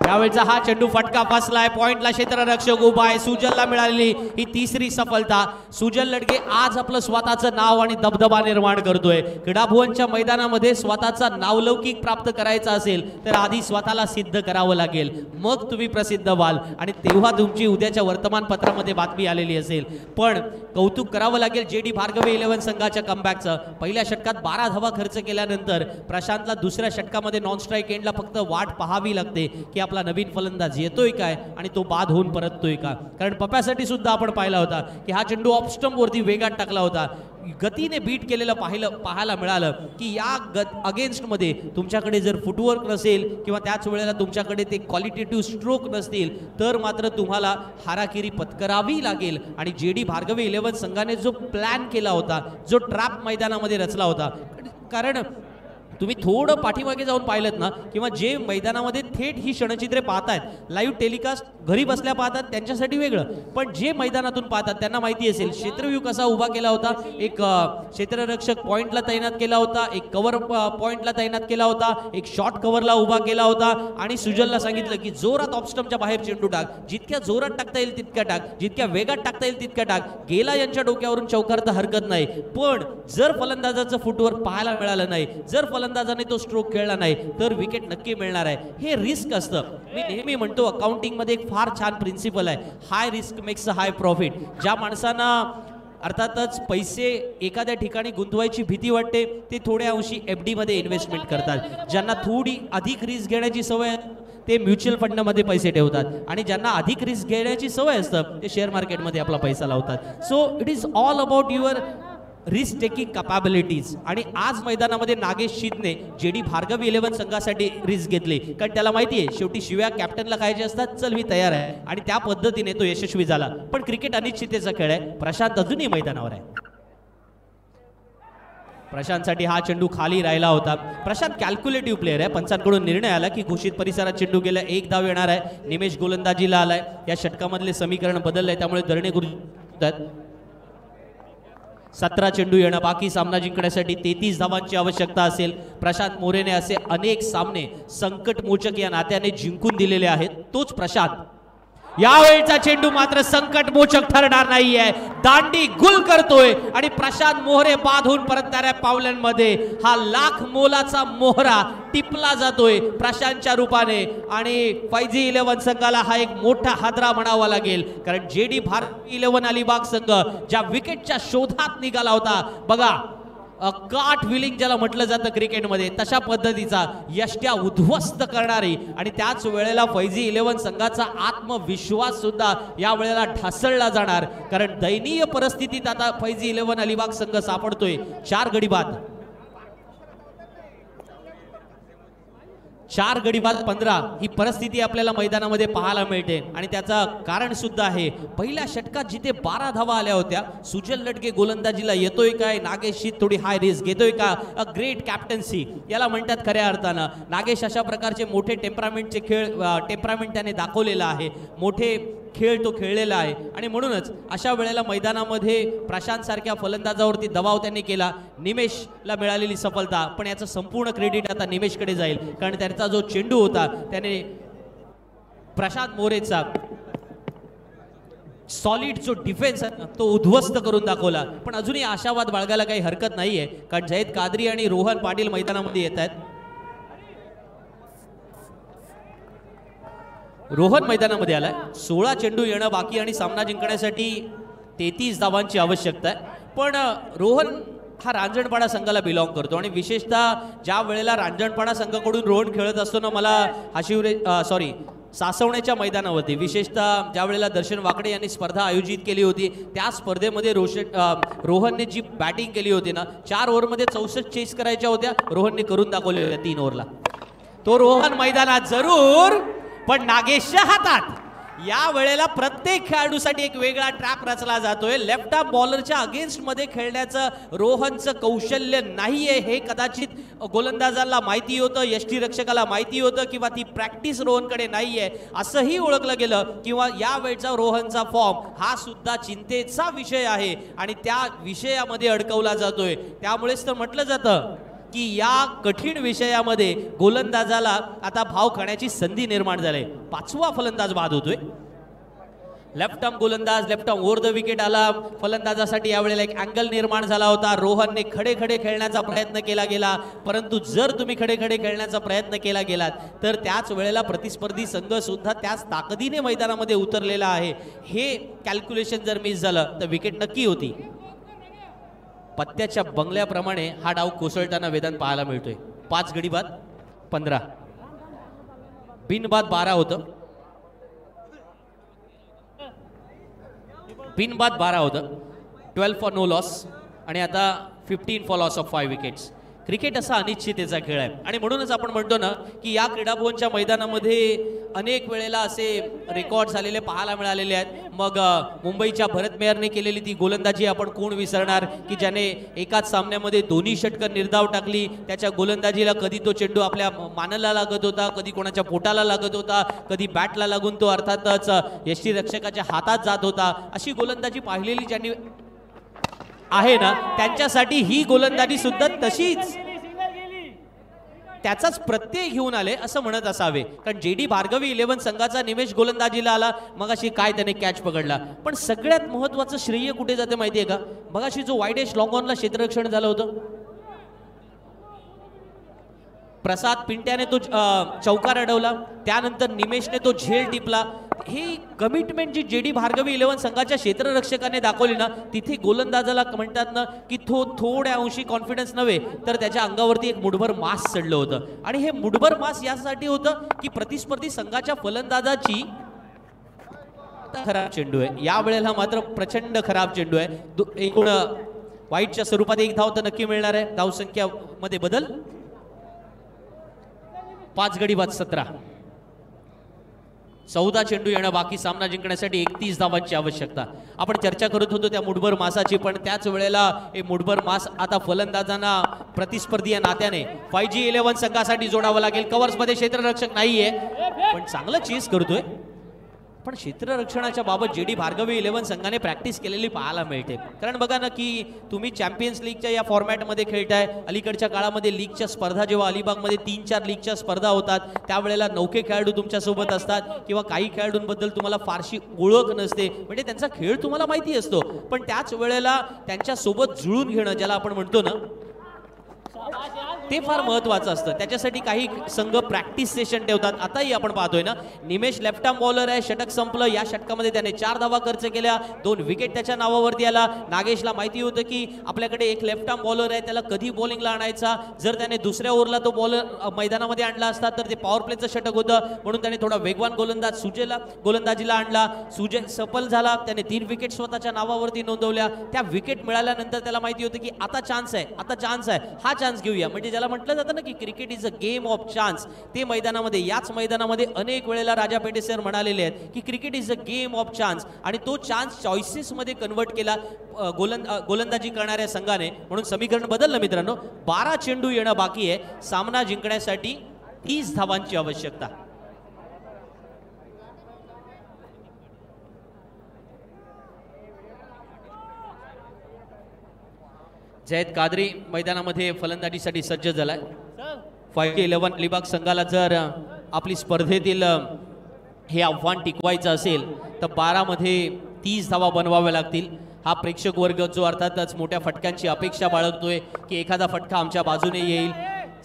यावेळचा हा चेंडू फटका फसलाय. पॉइंटला क्षेत्ररक्षक उभा आहे. सुजलला मिळालेली ही तिसरी सफलता. सुजल लडके आज आपलं स्वतःचं नाव आणि दबदबा निर्माण करतोय. क्रीडा भुवनच्या मैदानामध्ये स्वतःचा नावलौकिक प्राप्त करायचा असेल तर आधी स्वतःला सिद्ध करावं लागेल, मग तुम्ही प्रसिद्ध व्हाल आणि तेव्हा तुमची उद्याच्या वर्तमानपत्रामध्ये बातमी आलेली असेल. पण कौतुक करावं लागेल JD भार्गवे 11 संघाच्या कमबॅकचं. पहिल्या षटकात 12 धावा खर्च केल्यानंतर प्रशांतला दुसऱ्या षटकामध्ये नॉन स्ट्राईक एंडला फक्त वाट पाहावी लागते की आपला नवीन फलंदाज येतोय काय आणि तो बाद होऊन परततोय का. कारण पप्यासाठी सुद्धा आपण पाहिला होता की हा चेंडू ऑफ स्टंप वरती वेगात टाकला होता. गतीने बीट केलेलं पाहायला मिळालं की या अगेन्स्टमध्ये तुमच्याकडे जर फुटवर्क नसेल किंवा त्याच वेळेला तुमच्याकडे ते क्वालिटेटिव्ह स्ट्रोक नसतील तर मात्र तुम्हाला हाराकिरी पत्करावी लागेल. आणि JD भार्गवे 11 संघाने जो प्लॅन केला होता, जो ट्रॅप मैदानामध्ये रचला होता, कारण तुम्ही थोडं पाठीमागे जाऊन पाहिलं ना, किंवा जे मैदानामध्ये थेट ही क्षणचित्रे पाहतायत, लाईव्ह टेलिकास्ट घरी बसल्या पाहतात त्यांच्यासाठी वेगळं, पण जे मैदानातून पाहतात त्यांना माहिती असेल क्षेत्रव्यूह कसा उभा केला होता, एक क्षेत्ररक्षक पॉइंटला तैनात केला होता, एक कव्हर पॉइंटला तैनात केला होता, एक शॉर्ट कव्हरला उभा केला होता आणि सुजलला सांगितलं की जोरात ऑफस्टम्पच्या बाहेर चेंडू टाक, जितक्या जोरात टाकता येईल तितक्या टाक, जितक्या वेगात टाकता येईल तितक्या टाक. गेला यांच्या डोक्यावरून चौकार हरकत नाही, पण जर फलंदाजाचं फुटवर्क पाहायला मिळालं नाही, जर फलंदाजाने तो स्ट्रोक खेळला नाही तर विकेट नक्की मिळणार आहे. हे रिस्क असतं. मी नेहमी म्हणतो अकाउंटिंग मध्ये एक फार छान प्रिन्सिपल आहे, high risk makes a high profit. ज्या माणसांना अर्थातच पैसे एखाद्या ठिकाणी गुंतवायची भीती वाटते ते थोड्या अंशी FD मध्ये इन्व्हेस्टमेंट करतात. ज्यांना थोडी अधिक रिस्क घेण्याची सवय ते म्युच्युअल फंडमध्ये पैसे ठेवतात आणि ज्यांना अधिक रिस्क घेण्याची सवय असतं ते शेअर मार्केटमध्ये आपला पैसा लावतात. So it is all about your risk taking capabilities. आणि आज मैदानामध्ये नागेश शिंदे JD भार्गवी 11 संघासाठी रिस्क घेतली, कारण त्याला माहिती आहे शेवटी शिव्या कॅप्टनला खायचे असतात, चल मी तयार आहे, आणि त्या पद्धतीने तो यशस्वी झाला. पण क्रिकेट अनिश्चिततेचा खेळ आहे. प्रशांत अजूनही मैदानावर आहे. प्रशांतसाठी हा चेंडू खाली राहिला होता. प्रशांत कॅल्क्युलेटिव्ह प्लेअर आहे. पंचांकडून निर्णय आला की घोषित परिसरात चेंडू गेला, 1 धाव येणार आहे. निमेश गोलंदाजीला आलाय. या षटकामधले समीकरण बदललंय, त्यामुळे धरणे गुरुतात 17 चेंडू येणं बाकी. सामना जिंकण्यासाठी 33 धावांची आवश्यकता असेल. प्रशांत मोरेने असे अनेक सामने संकटमोचक या नात्याने जिंकून दिलेले आहेत. तोच प्रशांत यावेळचा चेंडू मात्र संकटमोचक ठरणार नाहीये. दांडी गुल करतोय आणि प्रशांत मोहरे बाधून परतणाऱ्या पावलांमध्ये हा लाख मोलाचा मोहरा टिपला जातोय प्रशांतच्या रूपाने. आणि फैजी 11 संघाला हा एक मोठा हादरा म्हणावा लागेल, कारण JD भारती 11 अलिबाग संघ ज्या विकेटच्या शोधात निघाला होता, बघा काट विलिंग ज्याला म्हटलं जातं क्रिकेटमध्ये, तशा पद्धतीचा यष्ट्या उद्ध्वस्त करणारी आणि त्याच वेळेला फैजी 11 संघाचा आत्मविश्वास सुद्धा या वेळेला ढासळला जाणार, कारण दयनीय परिस्थितीत आता फैजी 11 अलिबाग संघ सापडतोय. 4 गडी बाद, 4 गडी बाद 15 ही परिस्थिती आपल्याला मैदानामध्ये पाहायला मिळते. आणि त्याचा कारण सुद्धा आहे, पहिल्या षटकात जिथे 12 धावा आल्या होत्या, सुजल लटके गोलंदाजीला येतोय काय, नागेश थोडी हाय रिस्क घेतोय का, अ ग्रेट कॅप्टन्सी याला म्हणतात खऱ्या अर्थानं. नागेश अशा प्रकारचे मोठे टेम्परामेंटचे टेम्परामेंट त्याने दाखवलेला आहे, मोठे खेळ तो खेळलेला आहे. आणि म्हणूनच अशा वेळेला मैदानामध्ये प्रशांत सारख्या फलंदाजावरती दबाव त्यांनी केला. निमेशला मिळालेली सफलता, पण याचं संपूर्ण क्रेडिट आता निमेशकडे जाईल, कारण त्याचा जो चेंडू होता त्याने प्रशांत मोरेचा सॉलिड जो डिफेन्स तो उद्ध्वस्त करून दाखवला. पण अजूनही आशावाद बाळगायला काही हरकत नाहीये, कारण जयद कादरी आणि रोहन पाटील मैदानामध्ये येत आहेत. रोहन मैदानामध्ये आलाय. 16 चेंडू येणं बाकी आणि सामना जिंकण्यासाठी 33 धावांची आवश्यकता आहे. पण रोहन हा रांजणपाडा संघाला बिलॉंग करतो आणि विशेषतः ज्या वेळेला रांजणपाडा संघाकडून रोहन खेळत असतो ना, मला सासवण्याच्या मैदानावरती विशेषतः ज्या वेळेला दर्शन वाकडे यांनी स्पर्धा आयोजित केली होती, त्या स्पर्धेमध्ये रोहनने जी बॅटिंग केली होती ना, 4 ओव्हरमध्ये 64 चेस करायच्या होत्या, रोहनने करून दाखवल्या होत्या 3 ओव्हरला. तो रोहन मैदानात जरूर, पण नागेशच्या हातात या वेळेला प्रत्येक खेळाडूसाठी एक वेगळा ट्रॅप रचला जातोय. लेफ्ट आर्म बॉलरच्या अगेन्स्ट मध्ये खेळण्याचं रोहनचं कौशल्य नाहीये हे कदाचित गोलंदाजाला माहिती होतं, यष्टीरक्षकाला माहिती होतं, किंवा ती प्रॅक्टिस रोहनकडे नाहीये असंही ओळखलं गेलं, किंवा या वेळचा रोहनचा फॉर्म हा सुद्धा चिंतेचा विषय आहे आणि त्या विषयामध्ये अडकवला जातोय. त्यामुळेच तर म्हटलं जातं की या कठीण विषयामध्ये गोलंदाजाला आता भाव खाण्याची संधी निर्माण झाली. 5वा फलंदाज बाद होतोय. लेफ्ट आर्म गोलंदाज, left arm over the wicket आला. फलंदाजासाठी यावेळेला एक अँगल निर्माण झाला होता. रोहनने खडे खडे खेळण्याचा प्रयत्न केला गेला, परंतु जर तुम्ही खडे खडे खेळण्याचा प्रयत्न केला गेलात तर त्याच वेळेला प्रतिस्पर्धी संघ सुद्धा त्याच ताकदीने मैदानामध्ये उतरलेला आहे. हे कॅल्क्युलेशन जर मिस झालं तर विकेट नक्की होती. पत्त्याच्या बंगल्याप्रमाणे हा डाव कोसळताना वेदन पाहायला मिळतोय. 5 गडी बाद 15, बिनबाद 12 होतं, बिनबाद 12 होतं. 12 फॉर नो लॉस आणि आता 15 for loss of 5 wickets. Cricket असा अनिश्चिततेचा खेळ आहे आणि म्हणूनच आपण म्हणतो ना की या क्रीडाभवनच्या मैदानामध्ये अनेक वेळेला असे रेकॉर्ड झालेले पाहायला मिळालेले आहेत. मग मुंबईच्या भरत मेहरने केलेली ती गोलंदाजी आपण कोण विसरणार की ज्याने एकाच सामन्यामध्ये दोन्ही षटकं निर्धाव टाकली. त्याच्या गोलंदाजीला कधी तो चेंडू आपल्या मानाला लागत होता, कधी कोणाच्या पोटाला लागत होता, कधी बॅटला लागून तो अर्थातच यष्टीरक्षकाच्या हातात जात होता. अशी गोलंदाजी पाहिलेली ज्यांनी आहे ना त्यांच्यासाठी ही गोलंदाजी सुद्धा तशीच त्याचाच प्रत्यय घेऊन आले असं म्हणत असावे. कारण जेडी भार्गवी 11 संघाचा निमेश गोलंदाजीला आला, मगाशी काय त्याने कॅच पकडला. पण सगळ्यात महत्वाचं श्रेय कुठे जाते माहितीये का? मगाशी जो वाईडेश लॉंग ऑनला क्षेत्ररक्षण झालं होतं, प्रसाद पिंट्याने तो चौकार अडवला, त्यानंतर निमेशने तो झेल टिपला. ही कमिटमेंट जी जेडी भार्गवी 11 संघाच्या क्षेत्ररक्षकाने दाखवली ना, तिथे गोलंदाजाला म्हणतात ना की थोड्या अंशी कॉन्फिडन्स नव्हे तर त्याच्या अंगावरती एक मुठभर मास चढलं होतं. आणि हे मुठभर मास यासाठी होतं की प्रतिस्पर्धी संघाच्या फलंदाजाची खराब चेंडू आहे, या वेळेला मात्र प्रचंड खराब चेंडू आहे. एकूण वाईटच्या स्वरूपात एक धाव तर नक्की मिळणार आहे. धावसंख्या मध्ये बदल 5 गडी बाद 17. 14 चेंडू येणं बाकी. सामना जिंकण्यासाठी 31 धावांची आवश्यकता. आपण चर्चा करत होतो त्या मुठभर मासाची, पण त्याच वेळेला हे मुठभर मास आता फलंदाजांना प्रतिस्पर्धी या नात्याने 5G11 संघासाठी जोडावं लागेल. कव्हर्समध्ये क्षेत्ररक्षक नाहीये पण चांगलं चेस करतोय. पण क्षेत्ररक्षणाच्या बाबत जेडी भार्गवी 11 संघाने प्रॅक्टिस केलेली पाहायला मिळते. कारण बघा ना की तुम्ही चॅम्पियन्स लीगच्या या फॉर्मॅटमध्ये खेळताय. अलीकडच्या काळामध्ये लीगच्या स्पर्धा जेव्हा अलिबागमध्ये 3-4 लीगच्या स्पर्धा होतात त्यावेळेला नौके खेळाडू तुमच्या सोबत असतात किंवा काही खेळाडूंबद्दल तुम्हाला फारशी ओळख नसते, म्हणजे त्यांचा खेळ तुम्हाला माहिती असतो, पण त्याच वेळेला त्यांच्या सोबत जुळून घेणं ज्याला आपण म्हणतो ना ते फार महत्वाचं असतं. त्याच्यासाठी काही संघ प्रॅक्टिस सेशन ठेवतात. आताही आपण पाहतोय ना निमेश लेफ्ट आर्म बॉलर आहे. षटक संपलं. या षटकामध्ये त्याने 4 धावा खर्च केल्या, 2 विकेट त्याच्या नावावरती आला. नागेशला माहिती होतं की आपल्याकडे एक लेफ्ट आर्म बॉलर आहे, त्याला कधी बॉलिंगला आणायचा. जर त्याने दुसऱ्या ओव्हरला तो बॉलर मैदानामध्ये आणला असता तर ते पॉवर प्लेचं षटक होतं, म्हणून त्याने थोडा वेगवान गोलंदाज सुजेला गोलंदाजीला आणला. सुजे सफल झाला, त्याने 3 विकेट स्वतःच्या नावावरती नोंदवल्या. त्या विकेट मिळाल्यानंतर त्याला माहिती होतं की आता चान्स आहे, हा चान्स घेऊया. म्हणजे ज्याला म्हटलं जातं ना की cricket is a game of chance, ते मैदानामध्ये याच मैदानामध्ये अनेक वेळेला राजा पेटे सर म्हणालेले आहेत की cricket is a game of chance. आणि तो चान्स चॉईसेसमध्ये कन्वर्ट केला गोलंदाजी करणाऱ्या संघाने. म्हणून समीकरण बदललं मित्रांनो. 12 चेंडू येणं बाकी आहे. सामना जिंकण्यासाठी 30 धावांची आवश्यकता. जयद कादरी मैदानामध्ये फलंदाजीसाठी सज्ज झालाय. 5G11 अलिबाग संघाला जर आपली स्पर्धेतील हे आव्हान टिकवायचं असेल तर 12 मध्ये 30 धावा बनवाव्या लागतील. हा प्रेक्षक वर्ग जो अर्थातच मोठ्या फटक्यांची अपेक्षा बाळगतोय की एखादा फटका आमच्या बाजूने येईल.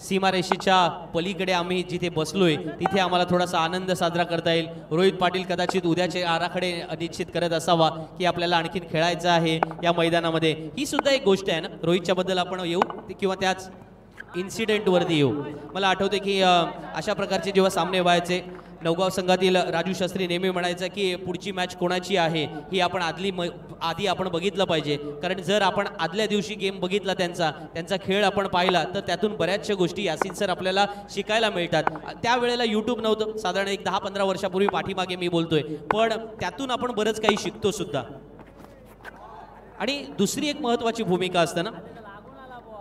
सीमारेषेच्या पलीकडे आम्ही जिथे बसलोय तिथे आम्हाला थोडासा आनंद साजरा करता येईल. रोहित पाटील कदाचित उद्याचे आराखडे निश्चित करत असावा की आपल्याला आणखीन खेळायचं आहे या मैदानामध्ये. ही सुद्धा एक गोष्ट आहे ना. रोहितच्या बद्दल आपण येऊ किंवा त्याच इन्सिडेंटवरती येऊ. मला आठवते की अशा प्रकारचे जेव्हा सामने व्हायचे नवगाव संघातील राजू शास्त्री नेहमी म्हणायचं की पुढची मॅच कोणाची आहे ही आपण आधी आपण बघितलं पाहिजे. कारण जर आपण आदल्या दिवशी गेम बघितला त्यांचा खेळ आपण पाहिला तर त्यातून बऱ्याचशा गोष्टी यासिन सर आपल्याला शिकायला मिळतात. त्यावेळेला यूट्यूब नव्हतं, साधारण एक 10-15 वर्षापूर्वी पाठीमागे मी बोलतोय, पण त्यातून आपण बरंच काही शिकतो सुद्धा. आणि दुसरी एक महत्त्वाची भूमिका असते ना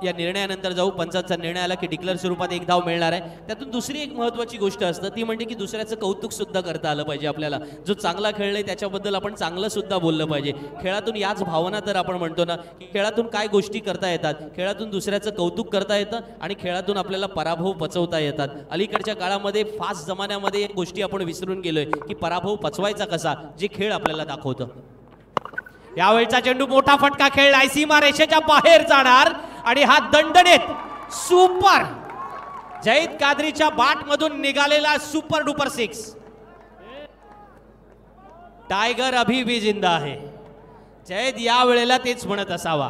या निर्णयानंतर जाऊ. पंचाचा निर्णय आला की डिक्लेअर स्वरूपात 1 धाव मिळणार आहे. त्यातून दुसरी एक महत्त्वाची गोष्ट असतं ती म्हणजे की दुसऱ्याचं कौतुक सुद्धा करता आलं पाहिजे आपल्याला. जो चांगला खेळलाय त्याच्याबद्दल आपण चांगलं सुद्धा बोललं पाहिजे. खेळातून याच भावना तर आपण म्हणतो ना की खेळातून काय गोष्टी करता येतात, खेळातून दुसऱ्याचं कौतुक करता येतं आणि खेळातून आपल्याला पराभव पचवता येतात. अलीकडच्या काळामध्ये फास्ट जमान्यामध्ये एक गोष्टी आपण विसरून गेलोय की पराभव पचवायचा कसा, जे खेळ आपल्याला दाखवतं. यावेळचा चेंडू मोठा फटका खेळलाय, सीमा रेषेच्या बाहेर जाणार आणि हा दणदणीत सुपर जयद कादरीच्या बॅट मधून निघालेला सुपर डुपर 6. टायगर अभी भी जिंदा आहे. जयद या वेळेला तेच म्हणत असावा,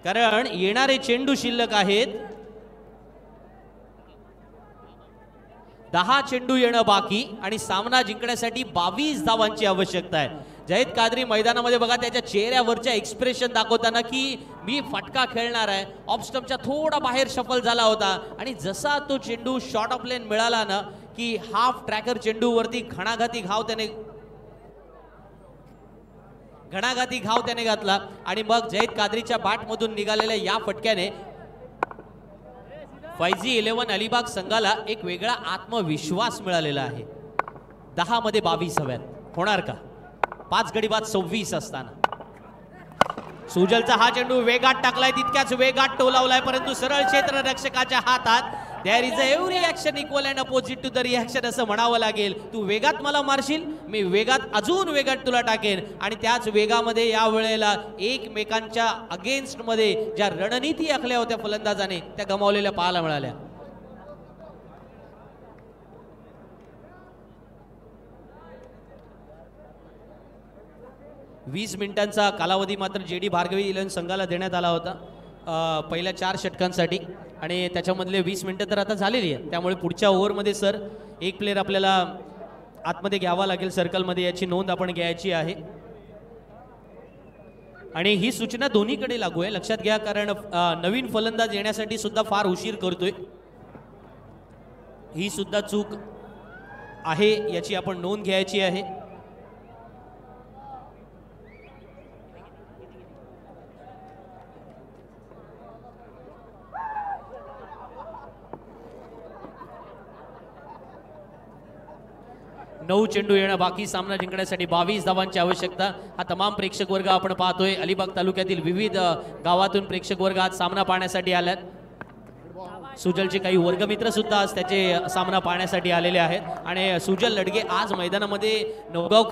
कारण येणारे चेंडू शिल्लक आहेत. 10 चेंडू येणं बाकी आणि सामना जिंकण्यासाठी 22 धावांची आवश्यकता आहे. जहीद कादरी मैदानामध्ये बघा त्याच्या चेहऱ्यावरच्या एक्सप्रेशन दाखवताना की मी फटका खेळणार आहे. ऑफ स्टंपच्या थोडा बाहेर शफल झाला होता आणि जसा तो चेंडू शॉर्ट ऑफ लेन मिळाला ना की हाफ ट्रॅकर चेंडूवरती घणाघाती घाव त्याने घातला आणि मग जहीद कादरीच्या बॅटमधून निघालेल्या या फटक्याने फैजी 11 अलिबाग संघाला एक वेगळा आत्मविश्वास मिळालेला आहे. 10 मध्ये 22 हव्यात होणार का? 5 गडी बाद 26 असताना सुजलचा हा चेंडू वेगात टाकलाय, तितक्याच वेगात टोलावलाय, परंतु सरळ क्षेत्ररक्षकाच्या हातात. There is every action equal and opposite to the reaction असं म्हणावं लागेल. तू वेगात मला मारशील, मी वेगात अजून वेगात तुला टाकेन आणि त्याच वेगामध्ये या वेळेला एकमेकांच्या अगेन्स्ट मध्ये ज्या रणनीती आखल्या होत्या फलंदाजाने त्या गमावलेल्या पाहायला मिळाल्या. वीस मिनिटांचा कालावधी मात्र जेडी भार्गवी 11 संघाला देण्यात आला होता पहिल्या 4 षटकांसाठी आणि त्याच्यामधले 20 मिनिटं तर आता झालेली आहे. त्यामुळे पुढच्या ओव्हरमध्ये सर एक प्लेअर आपल्याला आतमध्ये घ्यावा लागेल सर्कलमध्ये, याची नोंद आपण घ्यायची आहे. आणि ही सूचना दोन्हीकडे लागू आहे, लक्षात घ्या, कारण नवीन फलंदाज येण्यासाठी सुद्धा फार उशीर करतोय. ही सुद्धा चूक आहे, याची आपण नोंद घ्यायची आहे. नऊ चेंडू येणं बाकी, सामना जिंकण्यासाठी 22 धावांची आवश्यकता. हा तमाम प्रेक्षक वर्ग आपण पाहतोय. अलिबाग तालुक्यातील विविध गावातून प्रेक्षक वर्ग आज सामना पाहण्यासाठी आल्यात. सुजलचे काही वर्गमित्र सुद्धा आज त्याचे सामना पाहण्यासाठी आलेले आहेत आणि सुजल लडगे आज मैदानामध्ये नवगाव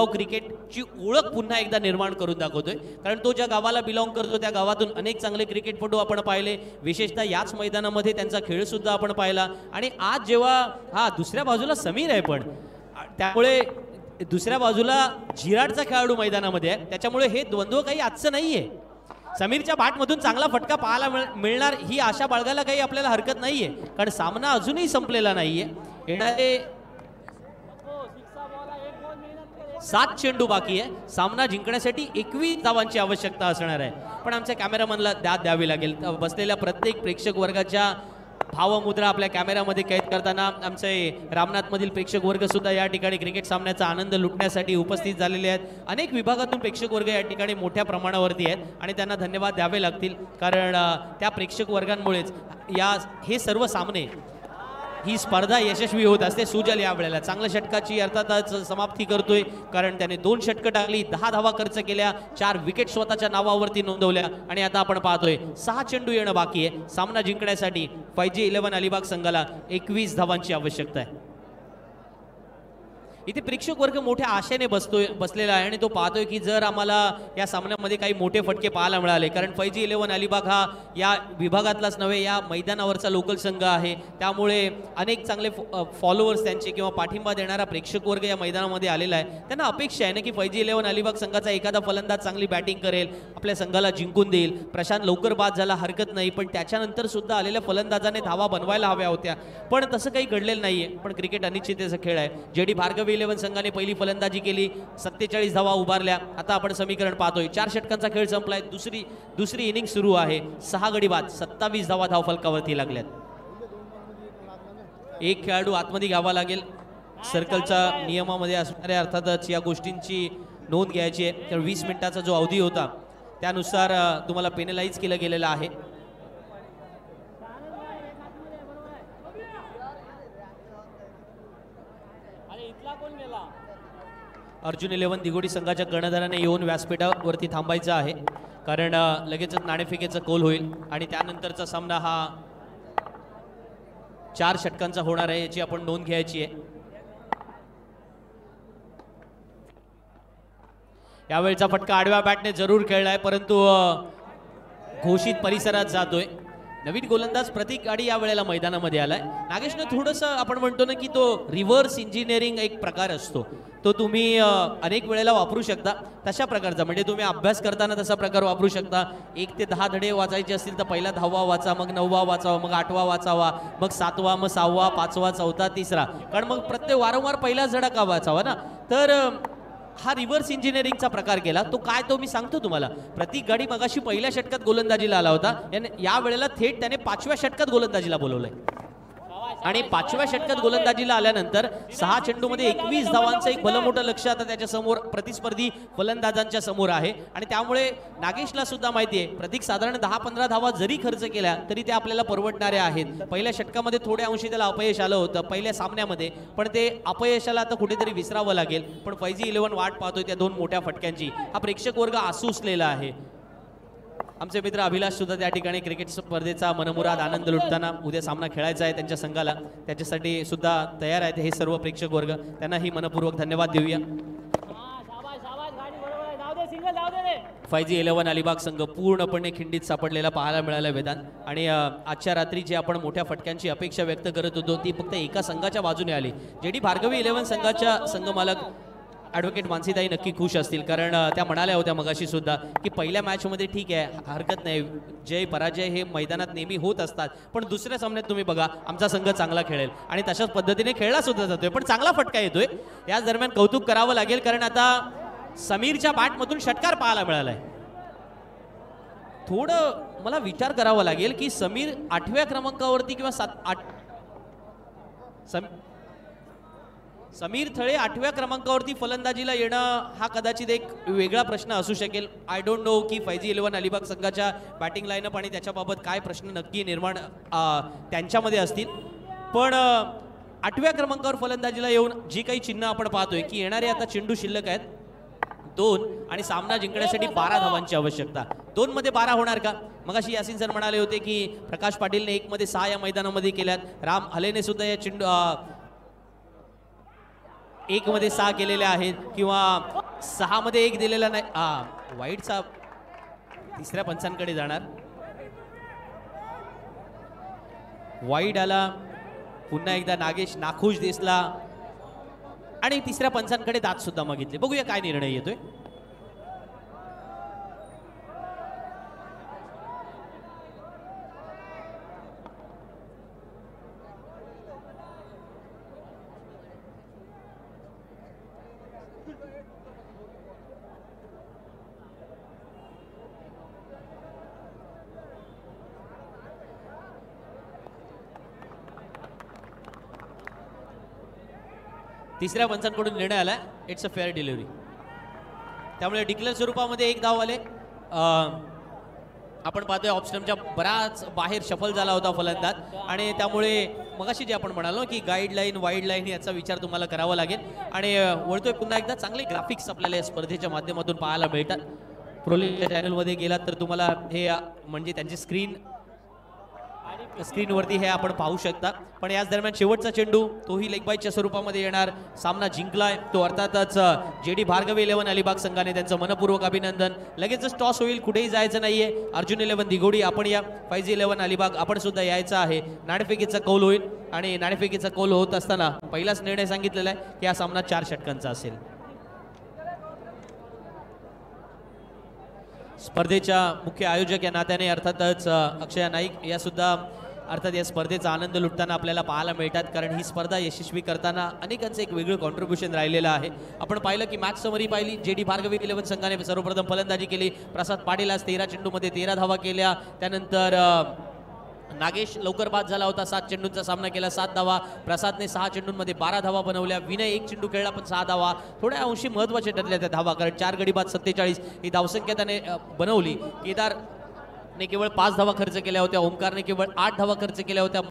क्रिकेटची ओळख पुन्हा एकदा निर्माण करून दाखवतोय. कारण तो ज्या गावाला बिलॉंग करतो त्या गावातून अनेक चांगले क्रिकेटपटू आपण पाहिले, विशेषतः याच मैदानामध्ये त्यांचा खेळ सुद्धा आपण पाहिला. आणि आज जेव्हा दुसऱ्या बाजूला समीर आहे, पण त्यामुळे दुसऱ्या बाजूला झिराडचा खेळाडू मैदानामध्ये आहे, त्याच्यामुळे हे द्वंद्व काही आजचं नाहीये. समीरच्या बॅटमधून चांगला फटका पाहायला मिळणार ही आशा बाळगायला काही आपल्याला हरकत नाहीये, कारण सामना अजूनही संपलेला नाहीये. येणारे 7 चेंडू बाकी आहे. सामना जिंकण्यासाठी 21 धावांची आवश्यकता असणार आहे. पण आमच्या कॅमेरामनला द्यावी लागेल. बसलेल्या प्रत्येक प्रेक्षक वर्गाच्या भावमुद्रा आपल्या कॅमेरामध्ये कैद करताना आमचे रामनाथमधील प्रेक्षक वर्ग सुद्धा या ठिकाणी क्रिकेट सामन्याचा आनंद लुटण्यासाठी उपस्थित झालेले आहेत. अनेक विभागातून प्रेक्षक वर्ग या ठिकाणी मोठ्या प्रमाणावरती आहेत आणि त्यांना धन्यवाद द्यावे लागतील, कारण त्या प्रेक्षक वर्गांमुळेच हे सर्व सामने, ही स्पर्धा यशस्वी होत असते. सुजल या वेळेला चांगल्या षटकाची अर्थातच समाप्ती करतोय, कारण त्याने 2 षटकं टाकली, 10 धावा खर्च केल्या, 4 विकेट स्वतःच्या नावावरती नोंदवल्या आणि आता आपण पाहतोय 6 चेंडू येणं बाकी आहे. सामना जिंकण्यासाठी फैजी 11 अलिबाग संघाला 21 धावांची आवश्यकता आहे. इथे प्रेक्षक वर्ग मोठ्या आशेने बसलेला आहे आणि तो पाहतोय की जर आम्हाला या सामन्यामध्ये काही मोठे फटके पाहायला मिळाले, कारण फैजी 11 अलिबाग हा या विभागातलाच नव्हे या मैदानावरचा लोकल संघ आहे, त्यामुळे अनेक चांगले फॉलोअर्स त्यांचे किंवा पाठिंबा देणारा प्रेक्षक वर्ग या मैदानामध्ये आलेला आहे. त्यांना अपेक्षा आहे ना की फैजी 11 अलिबाग संघाचा एखादा फलंदाज चांगली बॅटिंग करेल, आपल्या संघाला जिंकून देईल. प्रशांत लवकर बाद झाला हरकत नाही, पण त्याच्यानंतर सुद्धा आलेल्या फलंदाजाने धावा बनवायला हव्या होत्या, पण तसं काही घडलेलं नाहीये. पण क्रिकेट अनिश्चिततेचा खेळ आहे. जेडी भार्गवी 11 संघाने पहिली फलंदाजी केली, 47 धावा उभारल्या. आता आपण समीकरण पाहतोय, 4 षटकांचा खेळ संपलाय, दुसरी इनिंग सुरू आहे. 6 गडी बाद, 27 धावा धावफलकावरती लागल्यात. एक खेळाडू आतमध्ये घ्यावा लागेल. सर्कलच्या नियमामध्ये असणाऱ्या अर्थातच या गोष्टींची नोंद घ्यायची आहे. तर 20 मिनिटाचा जो अवधी होता त्यानुसार तुम्हाला पेनलाइज केलं गेलेलं आहे. अर्जुन 11 दिगोडी संघाच्या कर्णधाराने येऊन व्यासपीठावरती थांबायचं आहे, कारण लगेचच नाणेफेकीचा कौल होईल आणि त्यानंतरचा सामना हा 4 षटकांचा होणार आहे, याची आपण नोंद घ्यायची आहे. यावेळचा फटका आडव्या बॅटने जरूर खेळलाय, परंतु घोषित परिसरात जातोय. नवीन गोलंदाज प्रतीक गाडी या वेळेला मैदानामध्ये आलाय. नागेशने थोडंसं आपण म्हणतो ना की तो रिव्हर्स इंजिनिअरिंग एक प्रकार असतो, तो तुम्ही अनेक वेळेला वापरू शकता. तशा प्रकारचा म्हणजे तुम्ही अभ्यास करताना तसा प्रकार वापरू शकता. 1 ते 10 धडे वाचायचे असतील तर पहिला 10वा वाचा, मग 9वा वाचावा, मग 8वा वाचावा, मग 7वा, मग 6वा, 5वा, 4था, 3रा, कारण मग प्रत्येक वारंवार पहिलाच धडा का वाचावा ना. तर हा रिव्हर्स इंजिनिअरिंगचा प्रकार केला. तो काय तो मी सांगतो तुम्हाला. प्रतीक गाडी मगाशी पहिल्या षटकात गोलंदाजीला आला होता, या वेळेला थेट त्याने 5व्या षटकात गोलंदाजीला बोलवलंय आणि 5व्या षटकात गोलंदाजीला आल्यानंतर 6 चेंडूमध्ये 21 धावांचं एक भलं मोठं लक्ष आता त्याच्या समोर प्रतिस्पर्धी फलंदाजांच्या समोर आहे. आणि त्यामुळे नागेशला सुद्धा माहिती आहे प्रतीक साधारण 10-15 धावा जरी खर्च केल्या तरी त्या आपल्याला परवडणाऱ्या आहेत. पहिल्या षटकामध्ये थोड्या अंशी त्याला अपयश आलं होतं पहिल्या सामन्यामध्ये, पण ते अपयशाला आता कुठेतरी विसरावं लागेल. पण फैजी 11 वाट पाहतोय त्या 2 मोठ्या फटक्यांची. हा प्रेक्षक वर्ग आसूसलेला आहे. आमचे मित्र अभिलाष सुद्धा त्या ठिकाणी क्रिकेट स्पर्धेचा मनमुराद आनंद लुटताना उद्या सामना खेळायचा आहे त्यांच्या संघाला, त्याच्यासाठी सुद्धा तयार आहेत हे सर्व प्रेक्षक वर्ग. त्यांनाही मनपूर्वक धन्यवाद देऊया. फैजी 11 अलिबाग संघ पूर्णपणे खिंडीत सापडलेला पाहायला मिळाला वेदांत. आणि आजच्या रात्री जी आपण मोठ्या फटक्यांची अपेक्षा व्यक्त करत होतो ती फक्त एका संघाच्या बाजूने आली. जेडी भार्गवी 11 संघाच्या संघमालक ॲडव्होकेट मानसीताई नक्की खुश असतील, कारण त्या म्हणाल्या होत्या मगाशी सुद्धा की पहिल्या मॅचमध्ये ठीक आहे हरकत नाही, जय पराजय हे मैदानात नेहमी होत असतात, पण दुसऱ्या सामन्यात तुम्ही बघा आमचा संघ चांगला खेळेल. आणि तशाच पद्धतीने खेळला सुद्धा जातोय, पण चांगला फटका येतोय. याच दरम्यान कौतुक करावं लागेल, कारण आता समीरच्या बॅटमधून षटकार पाहायला मिळालाय. थोडं मला विचार करावा लागेल की समीर 8व्या क्रमांकावरती किंवा समीर थळे 8व्या क्रमांकावरती फलंदाजीला येणं हा कदाचित एक वेगळा प्रश्न असू शकेल. आय डोंट नो की फैजी 11 अलिबाग संघाच्या बॅटिंग लाईनअप आणि त्याच्याबाबत काय प्रश्न नक्की निर्माण त्यांच्यामध्ये असतील. पण 8व्या क्रमांकावर फलंदाजीला येऊन जी काही चिन्ह आपण पाहतोय की येणारे आता चेंडू शिल्लक आहेत 2 आणि सामना जिंकण्यासाठी 12 धावांची आवश्यकता. 2 मध्ये 12 होणार का? मगाशी यासिन सर म्हणाले होते की प्रकाश पाटीलने 1 मध्ये 6 या मैदानामध्ये केल्यात. राम हलेने सुद्धा या चेंडू 1 मध्ये 6 केलेले आहेत किंवा 6 मध्ये 1 दिलेला नाही. वाईडचा तिसऱ्या पंचांकडे जाणार. वाईड आला. पुन्हा एकदा नागेश नाखुश दिसला आणि तिसऱ्या पंचांकडे दात सुद्धा मागितले. बघूया काय निर्णय येतोय. तिसऱ्या पंचांकडून निर्णय आला. It's a fair delivery. त्यामुळे डिक्लेअर स्वरूपामध्ये 1 धाव आले. आपण पाहतोय ऑप्शनच्या बराच बाहेर शफल झाला होता फलंदाज आणि त्यामुळे मगाशी जे आपण म्हणालो की गाईडलाईन वाईड लाईन याचा विचार तुम्हाला करावा लागेल. आणि वळतोय पुन्हा एकदा चांगले ग्राफिक्स आपल्याला या स्पर्धेच्या माध्यमातून पाहायला मिळतात. प्रोलिगच्या चॅनलमध्ये गेलात तर तुम्हाला हे म्हणजे त्यांची स्क्रीनवरती हे आपण पाहू शकता. पण याच दरम्यान शेवटचा चेंडू तोही लेग बाईटच्या स्वरूपामध्ये येणार. सामना जिंकलाय तो अर्थातच जेडी भार्गवी 11 अलिबाग संघाने. त्यांचं मनपूर्वक अभिनंदन. लगेचच टॉस होईल, कुठेही जायचं नाहीये. अर्जुन 11 दिघोडी आपण या, फैजी 11 अलिबाग आपण सुद्धा यायचं आहे. नाणेफेकीचा कौल होईल आणि नाणेफेकीचा कौल होत असताना पहिलाच निर्णय सांगितलेला आहे की हा सामना 4 षटकांचा असेल. स्पर्धेच्या मुख्य आयोजक या नात्याने अर्थातच अक्षया नाईक या सुद्धा अर्थात या स्पर्धेचा आनंद लुटताना आपल्याला पाहायला मिळतात, कारण ही स्पर्धा यशस्वी करताना अनेकांचं एक वेगळं कॉन्ट्रीब्युशन राहिलेलं आहे. आपण पाहिलं की मॅच समरी पाहिली. जेडी भार्गवी 11 संघाने सर्वप्रथम फलंदाजी केली. प्रसाद पाटील आज 13 चेंडूमध्ये 13 धावा केल्या. त्यानंतर नागेश लवकर बाद झाला होता. 7 चेंडूंचा सामना केला, 7 धावा. प्रसादने 6 चेंडूंमध्ये 12 धावा बनवल्या. विनय 1 चेंडू खेळला पण 6 धावा. थोड्या अंशी महत्त्वाचे ठरल्या त्या धावा, कारण 4 गडी बाद 47 ही धावसंख्या त्याने बनवली. केदारने केवळ 5 धावा खर्च केल्या होत्या. ओमकारने केवळ 8 धावा खर्च केल्या होत्या.